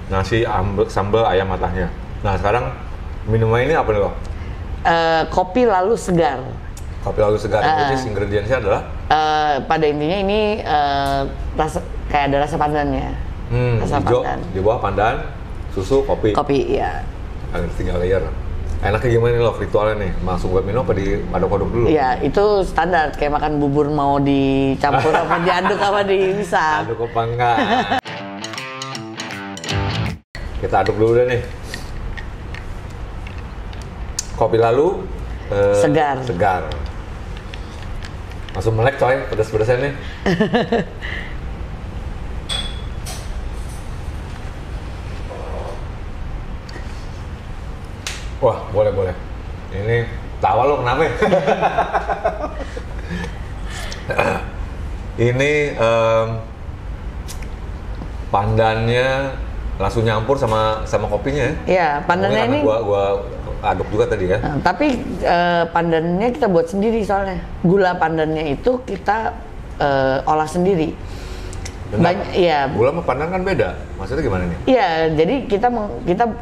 Nasi sambal ayam matahnya. Nah sekarang minuman ini apa nih lo? Kopi lalu segar. Kopi lalu segar, jadi ingredientsnya adalah? Pada intinya ini kayak ada rasa pandannya. Rasa hijau, pandan. Di bawah pandan, susu, kopi. Kopi, iya. Ada 3 layer. Enaknya gimana nih lo ritualnya nih? Langsung buat minum apa diaduk-aduk dulu? Iya, itu standar kayak makan bubur mau dicampur apa diaduk apa bisa. Aduk apa enggak? Kita aduk dulu deh nih. Kopi lalu segar. Langsung melek coy, pedas-pedasnya nih. Wah, boleh. Ini tawa lo kenapa ya? Ini pandannya langsung nyampur sama kopinya ya? Iya, pandannya ini gua aduk juga tadi ya. Tapi pandannya kita buat sendiri soalnya. Gula pandannya itu kita olah sendiri. Iya. Gula sama pandan kan beda. Maksudnya gimana nih? Iya, jadi kita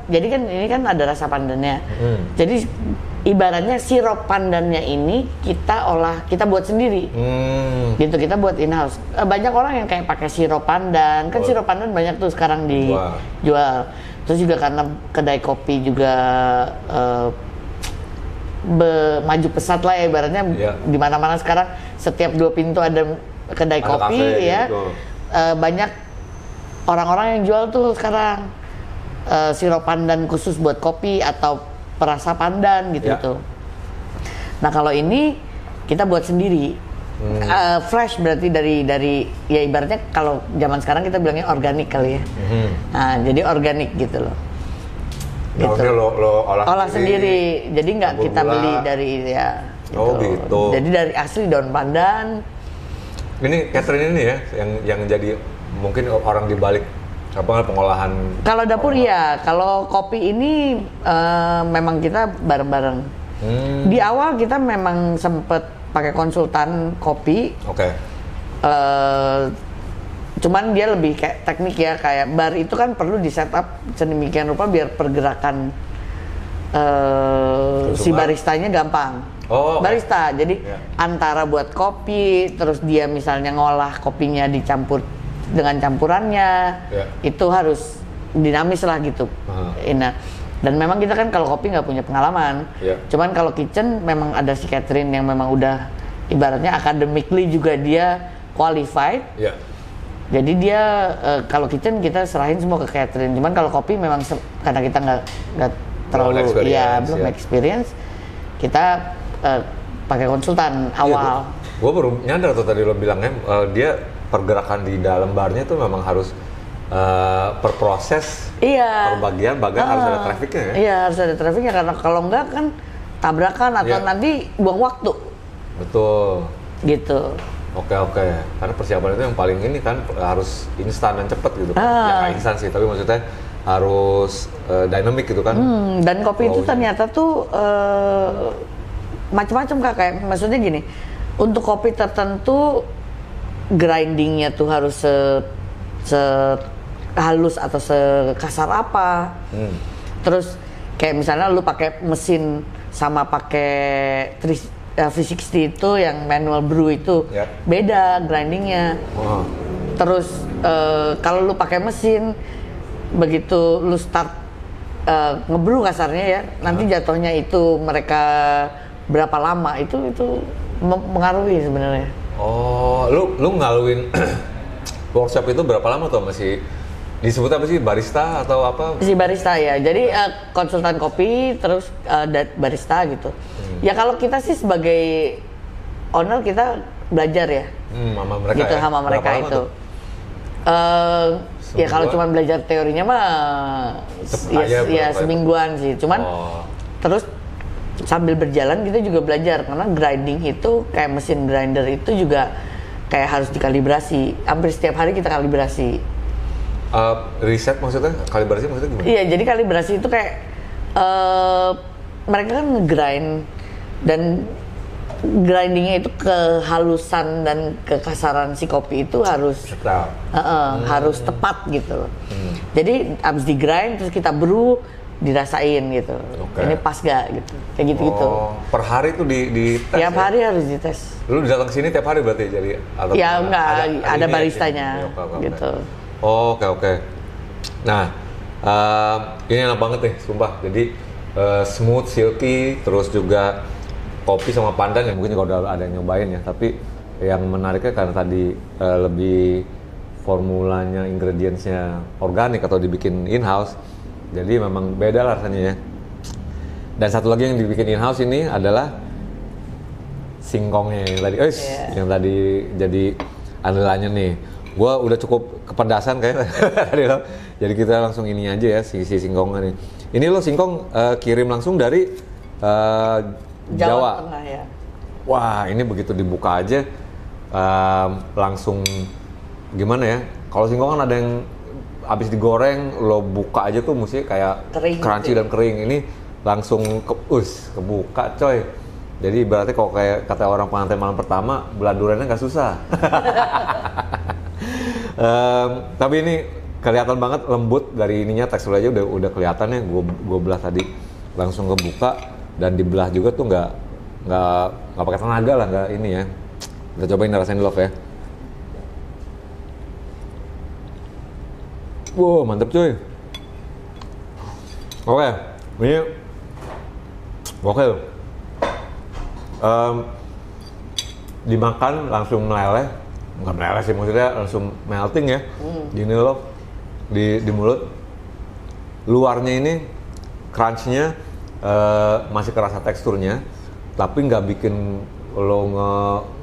jadi kan ini kan ada rasa pandannya. Jadi ibaratnya sirup pandannya ini kita buat sendiri. Gitu, kita buat in-house. Banyak orang yang kayak pakai sirup pandan. Kan sirup pandan banyak tuh sekarang dijual. Terus juga karena kedai kopi juga maju pesat lah ya ibaratnya. Di mana-mana sekarang setiap 2 pintu ada kedai kopi kafe, ya. Gitu. Banyak orang-orang yang jual tuh sekarang sirup pandan khusus buat kopi atau perasa pandan gitu. Nah kalau ini kita buat sendiri, fresh berarti dari ya ibaratnya kalau zaman sekarang kita bilangnya organik kali ya. Nah jadi organik gitu loh. Gitu. Lo olah sendiri. Jadi nggak kita beli dari ya. Gitu. Oh gitu. Jadi dari asli daun pandan. Ini Catherine ini ya yang jadi mungkin orang di balik pengolahan. Kalau dapur ya, kalau kopi ini memang kita bareng-bareng. Di awal kita memang sempet pakai konsultan kopi. Oke. Cuman dia lebih kayak teknik ya, kayak bar itu kan perlu di setup sedemikian rupa biar pergerakan si baristanya gampang. Barista, jadi antara buat kopi, terus dia misalnya ngolah kopinya dicampur dengan campurannya, itu harus dinamis lah gitu. Nah, dan memang kita kan kalau kopi nggak punya pengalaman, cuman kalau kitchen memang ada si Catherine yang memang udah ibaratnya academically juga dia qualified. Jadi dia kalau kitchen kita serahin semua ke Catherine, cuman kalau kopi memang karena kita nggak terlalu belum experience, kita pakai konsultan awal. Gue baru nyadar tuh tadi lo bilangnya dia pergerakan di dalam barnya tuh memang harus per proses, per bagian harus ada trafficnya ya? Iya harus ada trafficnya karena kalau enggak kan tabrakan atau nanti buang waktu. Betul. Gitu. Oke. Karena persiapan itu yang paling ini kan harus instan dan cepet gitu kan. Ya nggak instan sih, tapi maksudnya harus dynamic gitu kan. Dan kopi itu ternyata tuh macam-macam Kak, kayak maksudnya gini, untuk kopi tertentu grindingnya tuh harus halus atau sekasar apa. Terus kayak misalnya lu pakai mesin sama pakai V60 itu yang manual brew itu beda grindingnya. Terus kalau lu pakai mesin begitu lu start ngebrew kasarnya ya, nanti jatuhnya itu mereka berapa lama itu mengaruhi sebenarnya. Lu ngaluin workshop itu berapa lama tuh? Masih disebut apa sih, barista atau apa? Si barista ya, jadi konsultan kopi terus barista gitu. Ya kalau kita sih sebagai owner kita belajar ya. Sama mereka gitu, ya? Sama mereka itu. Ya kalau cuma belajar teorinya mah ya semingguan sih. Cuman terus sambil berjalan kita juga belajar karena grinding itu kayak mesin grinder itu juga kayak harus dikalibrasi. Hampir setiap hari kita kalibrasi. Riset maksudnya? Kalibrasi maksudnya gimana? Iya, jadi kalibrasi itu kayak mereka kan nge-grind dan grindingnya itu kehalusan dan kekasaran si kopi itu harus harus tepat gitu. Jadi abis di grind terus kita brew, dirasain gitu. Ini pas gak gitu. Kayak gitu-gitu. Per hari tuh di tes. Tiap hari harus dites. Lu datang sini tiap hari berarti jadi atau ya enggak, ada baristanya gitu. Oke. Nah, ini enak banget nih, sumpah. Jadi smooth, silky, terus juga kopi sama pandan yang mungkin juga udah ada yang nyobain ya. Tapi yang menariknya karena tadi lebih formulanya, ingredientsnya organik atau dibikin in-house, jadi memang beda lah rasanya ya. Dan satu lagi yang dibikin in-house ini adalah singkongnya yang tadi jadi andalannya nih. Gua udah cukup kepedasan kayaknya tadi loh. Jadi kita langsung ini aja ya si singkongnya nih. Ini lo singkong kirim langsung dari Jawa. Tengah ya. Wah, ini begitu dibuka aja langsung gimana ya? Kalau singkong kan ada yang habis digoreng, lo buka aja tuh mesti kayak kering, crunchy dan kering. Ini langsung kebuka coy. Jadi berarti kalau kayak kata orang pengantin malam pertama, beladurannya nggak susah. Tapi ini kelihatan banget lembut dari ininya, tekstur aja udah kelihatan ya. Gue belah tadi langsung kebuka dan dibelah juga tuh nggak pakai tenaga lah, nggak ini ya. Kita cobain rasain dulu ya. Wow, mantep cuy. Oke, ini oke. Dimakan langsung meleleh, nggak meleleh sih, maksudnya langsung melting ya. Gini loh di mulut. Luarnya ini crunchnya masih kerasa teksturnya, tapi nggak bikin lo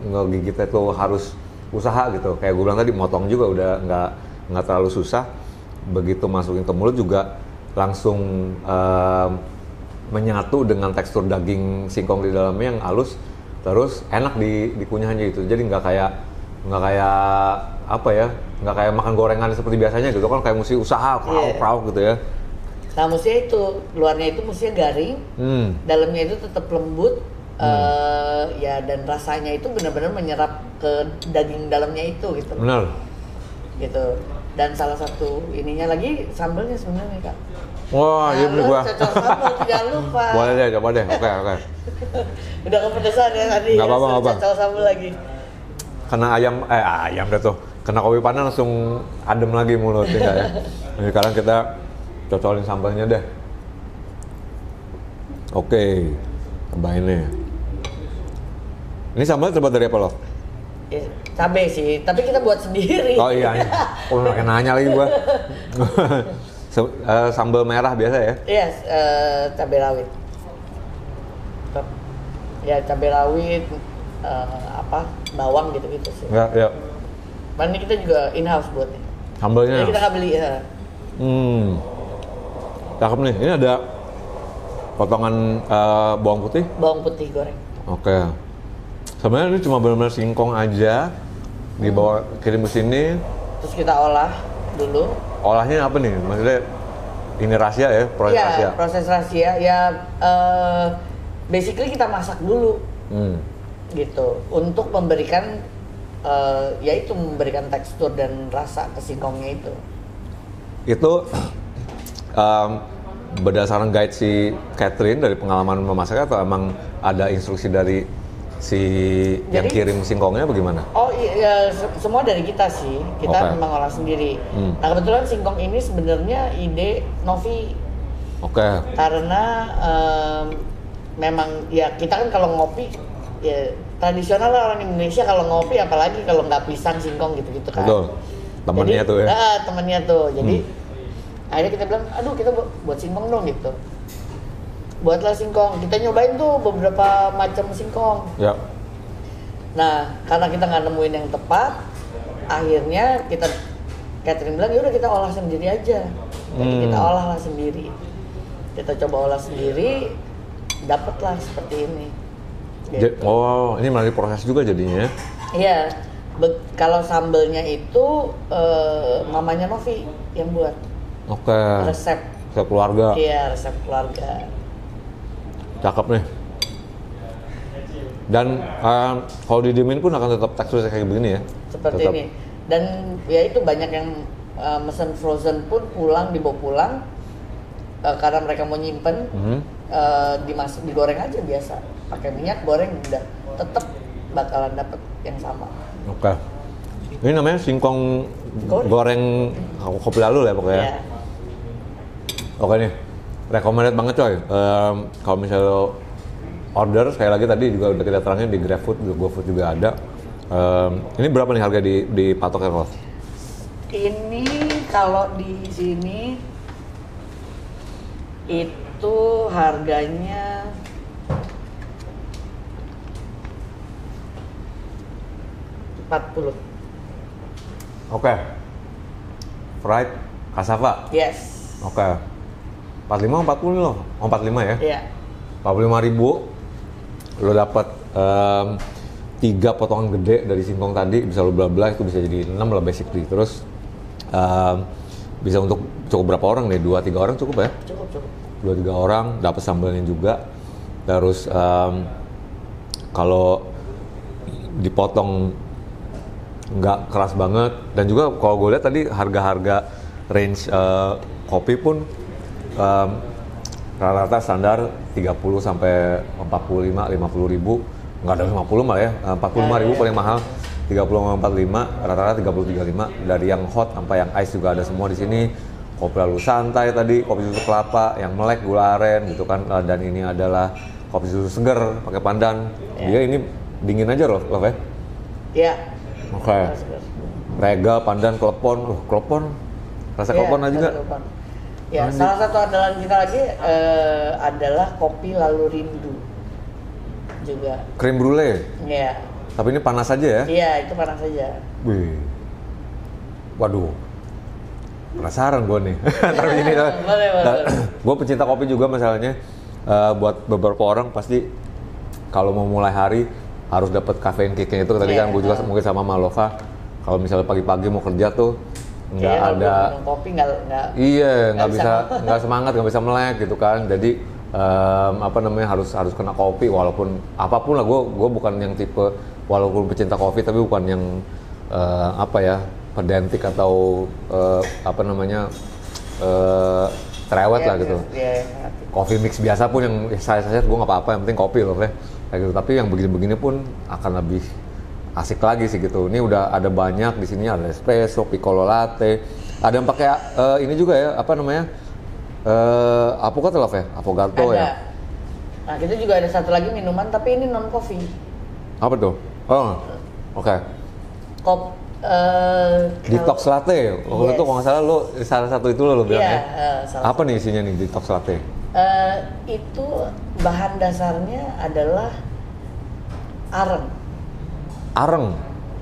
ngegigitnya tuh harus usaha gitu. Kayak gue bilang tadi, motong juga udah nggak terlalu susah. Begitu masukin ke mulut juga langsung menyatu dengan tekstur daging singkong di dalamnya yang halus, terus enak dikunyahnya gitu. Jadi nggak kayak apa ya, nggak kayak makan gorengan seperti biasanya gitu kan, kayak mesti usaha krauk gitu ya. Nah, mestinya itu luarnya itu mestinya garing, dalamnya itu tetap lembut, ya, dan rasanya itu benar-benar menyerap ke daging dalamnya itu gitu. Benar. Gitu. Dan salah satu ininya lagi sambalnya sebenarnya, Kak. Wah, iya bener gua. Cocok sambal, jangan lupa. Boleh deh, coba deh. Oke. Udah kepedesan ya tadi. Nggak apa-apa. Cocok sambal lagi. Kena ayam deh tuh. Kena kopi panas langsung adem lagi mulutnya ya. Jadi sekarang kita cocolin sambalnya deh. Oke. Cobain nih. Ini sambal terbuat dari apa lo? Ya, cabai sih, tapi kita buat sendiri. Oh iya. Oh, pakai nanya lagi gua. Sambal merah biasa ya? Iya, cabai rawit. Ya, cabai rawit, bawang gitu-gitu sih. Ya. Ini kita juga in-house buatnya. Sambalnya? Jadi kita nggak beli ya. Cakep nih, ini ada potongan bawang putih? Bawang putih goreng. Oke. Sebenarnya ini cuma benar-benar singkong aja, dibawa kirim ke sini. Terus kita olah dulu. Olahnya apa nih? Maksudnya ini rahasia ya, proses rahasia? Iya, proses rahasia. Ya, basically kita masak dulu. Gitu, untuk memberikan memberikan tekstur dan rasa ke singkongnya itu. Itu berdasarkan guide si Catherine dari pengalaman memasaknya, atau emang ada instruksi dari yang kirim singkongnya bagaimana? Oh iya, semua dari kita sih. Kita memang olah sendiri. Nah, kebetulan singkong ini sebenarnya ide Novi. Karena memang ya kita kan kalau ngopi ya tradisional lah orang Indonesia, kalau ngopi apalagi kalau nggak pisang singkong gitu-gitu kan. Betul. Temennya tuh ya. Temennya tuh. Jadi akhirnya kita bilang, aduh kita buat singkong dong gitu. Buatlah singkong. Kita nyobain tuh beberapa macam singkong. Ya. Nah, karena kita nggak nemuin yang tepat, akhirnya Catherine bilang, yaudah kita olah sendiri aja. Jadi kita olah sendiri. Kita coba olah sendiri, dapatlah seperti ini. Gitu. Oh, ini melalui proses juga jadinya? Iya. Kalau sambelnya itu mamanya Novi yang buat. Resep keluarga. Iya, resep keluarga. Cakep nih. Dan kalau didiemin pun akan tetap teksturnya kayak begini ya? Seperti ini. Dan ya itu banyak yang mesen frozen pun dibawa pulang karena mereka mau nyimpen, digoreng aja biasa. Pakai minyak, goreng, udah tetap bakalan dapet yang sama. Ini namanya singkong goreng kopi lalu lah pokoknya. Yeah. Oke nih, recommended banget coy. Kalau misalnya lo order, sekali lagi tadi juga udah kita terangin di GrabFood, GoFood juga ada. Ini berapa nih harga di patoknya Rolf? Ini kalau di sini itu harganya $40. Oke. Fried cassava. Yes. Oke. 45 40 loh. Oh 45 ya? Iya. 45.000 lo dapat 3 potongan gede dari singkong tadi, bisa lo belah-belah itu bisa jadi 6 lah basically. Terus bisa untuk cukup berapa orang nih? 2-3 orang cukup ya? Cukup. 2-3 orang, dapat sambalnya juga. Terus kalau dipotong nggak keras banget, dan juga kalau gue lihat tadi harga-harga range kopi pun rata-rata standar 30 sampai 45 50 ribu, nggak ada 50 malah ya, 45 ribu paling mahal, 30 sama 45, rata-rata 30 35, dari yang hot sampai yang ice juga ada semua di sini. Kopi lalu santai tadi, kopi susu kelapa, yang melek gula aren gitu kan, dan ini adalah kopi susu seger pakai pandan. Dia ini dingin aja loh ya? Iya. Oke. Rega, pandan, klepon. Klepon. Rasa klepon aja juga. Ya, salah satu andalan kita lagi adalah kopi lalu rindu juga. Krim brulee. Iya. Tapi ini panas aja ya? Iya, itu panas aja. Wih. Waduh. Penasaran gue nih. Ntar gini. Boleh. Gue pecinta kopi juga masalahnya. Buat beberapa orang pasti kalau mau mulai hari harus dapat kafein kicknya itu. Tadi kan gue juga mungkin sama Malova, kalau misalnya pagi-pagi mau kerja tuh nggak ada minum kopi nggak nggak semangat, nggak bisa melek gitu kan. Jadi harus kena kopi, walaupun apapun lah. Gue bukan yang tipe, walaupun pecinta kopi tapi bukan yang pedantik atau cerewet lah gitu. Coffee mix biasa pun yang saya gue nggak apa-apa, yang penting kopi loh kayak gitu. Tapi yang begini-begini pun akan lebih asik lagi sih gitu. Ini udah ada banyak di sini, ada espresso, piccolo latte, ada yang pakai ini juga ya, avocado lah ya, avocado ya. Nah kita juga ada satu lagi minuman tapi ini non coffee. Apa tuh? Oh, oke. Detox latte. Waktu itu kalau nggak salah lo salah satu itu lo bilang ya. Apa nih isinya nih detox latte? Itu bahan dasarnya adalah areng.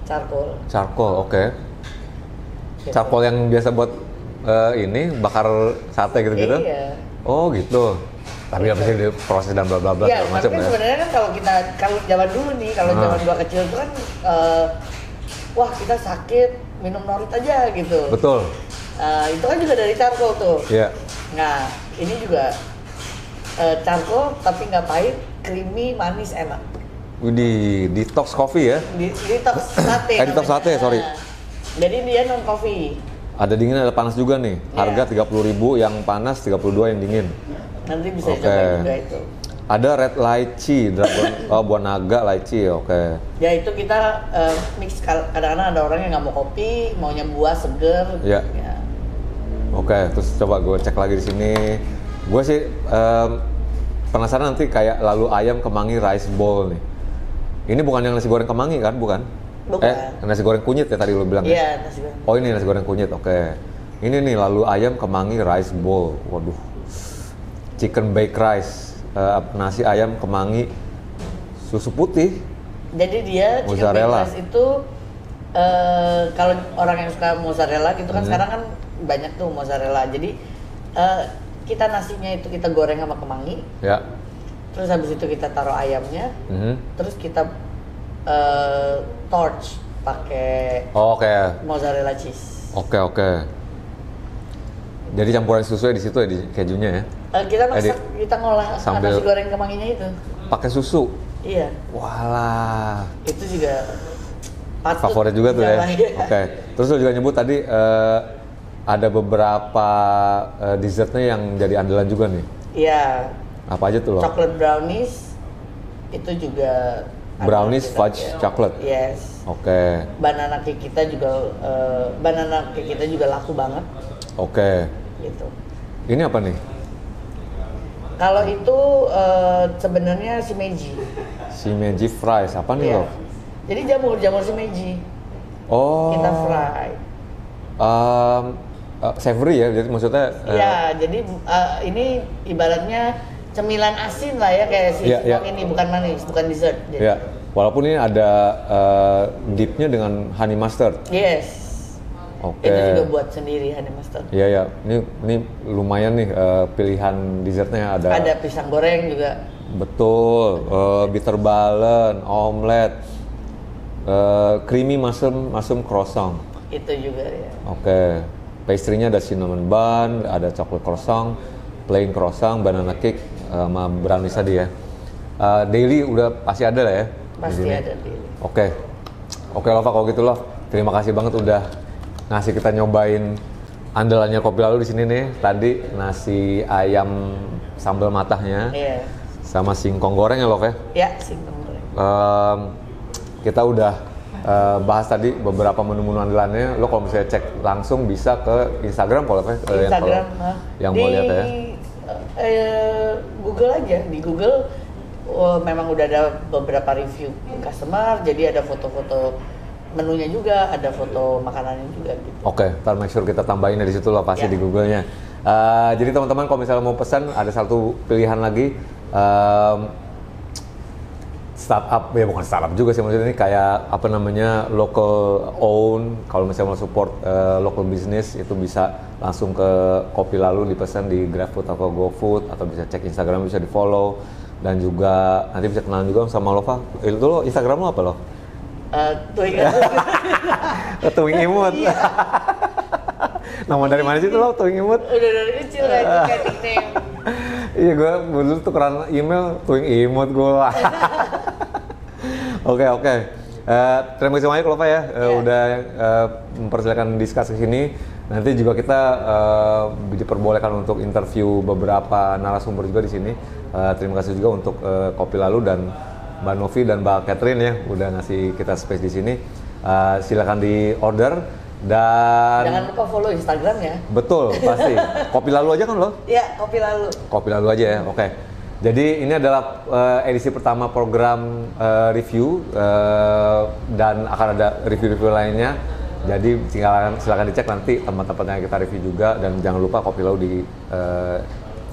Charcoal, oke. Gitu. Charcoal yang biasa buat ini bakar sate gitu-gitu. Iya. Oh gitu. Tapi habis itu proses dan bla bla bla ya, macam ya. Sebenarnya kan kalau zaman dulu nih, zaman gua kecil itu kan wah kita sakit minum norit aja gitu. Betul. Itu kan juga dari charcoal tuh. Iya. Nah ini juga charcoal tapi nggak pahit, creamy, manis, enak. Widih, detox coffee ya? Detox latte. Detox latte, sorry. Jadi dia non coffee. Ada dingin, ada panas juga nih. Harga 30.000 yang panas, 32 yang dingin. Nanti bisa coba juga itu. Ada red lychee, buah naga lychee, oke. Ya itu kita mix, kadang-kadang ada orang yang nggak mau kopi, maunya buah seger. Iya. Ya. Oke, terus coba gue cek lagi di sini. Gue sih penasaran nanti kayak lalu ayam kemangi rice bowl nih. Ini bukan yang nasi goreng kemangi kan, bukan? Bukan. Nasi goreng kunyit ya tadi lo bilang. Iya, nasi goreng. Oh ini nasi goreng kunyit, oke. Ini nih lalu ayam kemangi rice bowl. Waduh. Chicken baked rice, nasi ayam kemangi susu putih. Jadi dia chicken baked rice itu kalau orang yang suka mozzarella gitu kan sekarang kan banyak tuh mozzarella. Jadi kita nasinya itu kita goreng sama kemangi. Ya. Terus habis itu kita taruh ayamnya. Terus kita torch pakai mozzarella cheese. Oke. Jadi campuran susunya di situ ya, di kejunya ya. Kita masak, kita ngolah nasi goreng kemanginya itu. Pakai susu. Iya. Walah. Itu juga favorit juga tuh ya. Oke. Terus lo juga nyebut tadi ada beberapa dessertnya yang jadi andalan juga nih. Iya. Apa aja tuh lo? Chocolate brownies itu juga. Brownies fudge chocolate. Yes. Oke. Banana cake kita juga laku banget. Oke. Gitu. Ini apa nih? Kalau itu sebenarnya shimeji. Shimeji fries, apa nih Love? Jadi jamur shimeji. Oh. Kita fry. Savory ya, jadi maksudnya. Ya, jadi ini ibaratnya cemilan asin lah ya, kayak si ini bukan manis, bukan dessert. Jadi. Ya, walaupun ini ada dipnya dengan honey mustard. Yes. Oke. Itu juga buat sendiri honey mustard. Iya ya, ini lumayan nih pilihan dessertnya ada. Ada pisang goreng juga. Betul, bitter ballen, omelet, creamy mushroom croissant. Itu juga ya. Oke. Pastry-nya ada cinnamon bun, ada chocolate croissant, plain croissant, banana cake, sama brownies tadi ya. Daily udah pasti ada lah ya? Pasti ada daily. Oke Lova, kalau gitu Lov, terima kasih banget udah ngasih kita nyobain andalannya Kopi Lalu di sini nih. Tadi nasi ayam sambal matahnya, sama singkong goreng ya Lov ya? Iya, singkong goreng. Kita udah bahas tadi beberapa menu-menu andalannya. Lo kalau misalnya cek langsung bisa ke Instagram kalau Instagram yang mau lihat ya. Google aja, di Google memang udah ada beberapa review customer, jadi ada foto-foto menunya juga, ada foto makanannya juga gitu. Oke, ntar make sure kita tambahin di situ lah pasti di Google-nya. Jadi teman-teman kalau misalnya mau pesan ada satu pilihan lagi. Startup, ya bukan startup juga sih, maksudnya ini kayak apa namanya local own. Kalau misalnya mau support local business itu bisa langsung ke Kopi Lalu dipesan di GrabFood atau GoFood, atau bisa cek Instagram, bisa di follow, dan juga nanti bisa kenalan juga sama Lova. Itu lo Instagram lo apa lo? Tuing Imut. Nama dari mana sih tuh lo Tuing Imut? Udah dari kecil kan kayak nickname. Iya, gue dulu tukeran email Tuing Imut gue. Oke. Terima kasih banyak Lova ya, udah mempersilakan diskus ke sini. Nanti juga kita diperbolehkan untuk interview beberapa narasumber juga di sini. Terima kasih juga untuk Kopi Lalu dan Mbak Novi dan Mbak Catherine ya, udah ngasih kita space di sini. Silakan di order dan jangan lupa follow Instagram ya. Betul, pasti. Kopi Lalu aja kan lo? Iya, Kopi Lalu. Kopi Lalu aja ya, oke. Jadi ini adalah edisi pertama program review dan akan ada review-review lainnya. Jadi silakan dicek nanti tempat-tempat yang kita review juga, dan jangan lupa Kopi Lalu di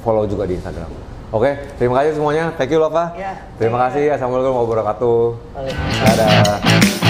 follow juga di Instagram. Oke, terima kasih semuanya. Thank you Lova. Ya, terima kasih. Assalamualaikum warahmatullahi wabarakatuh. Dadah.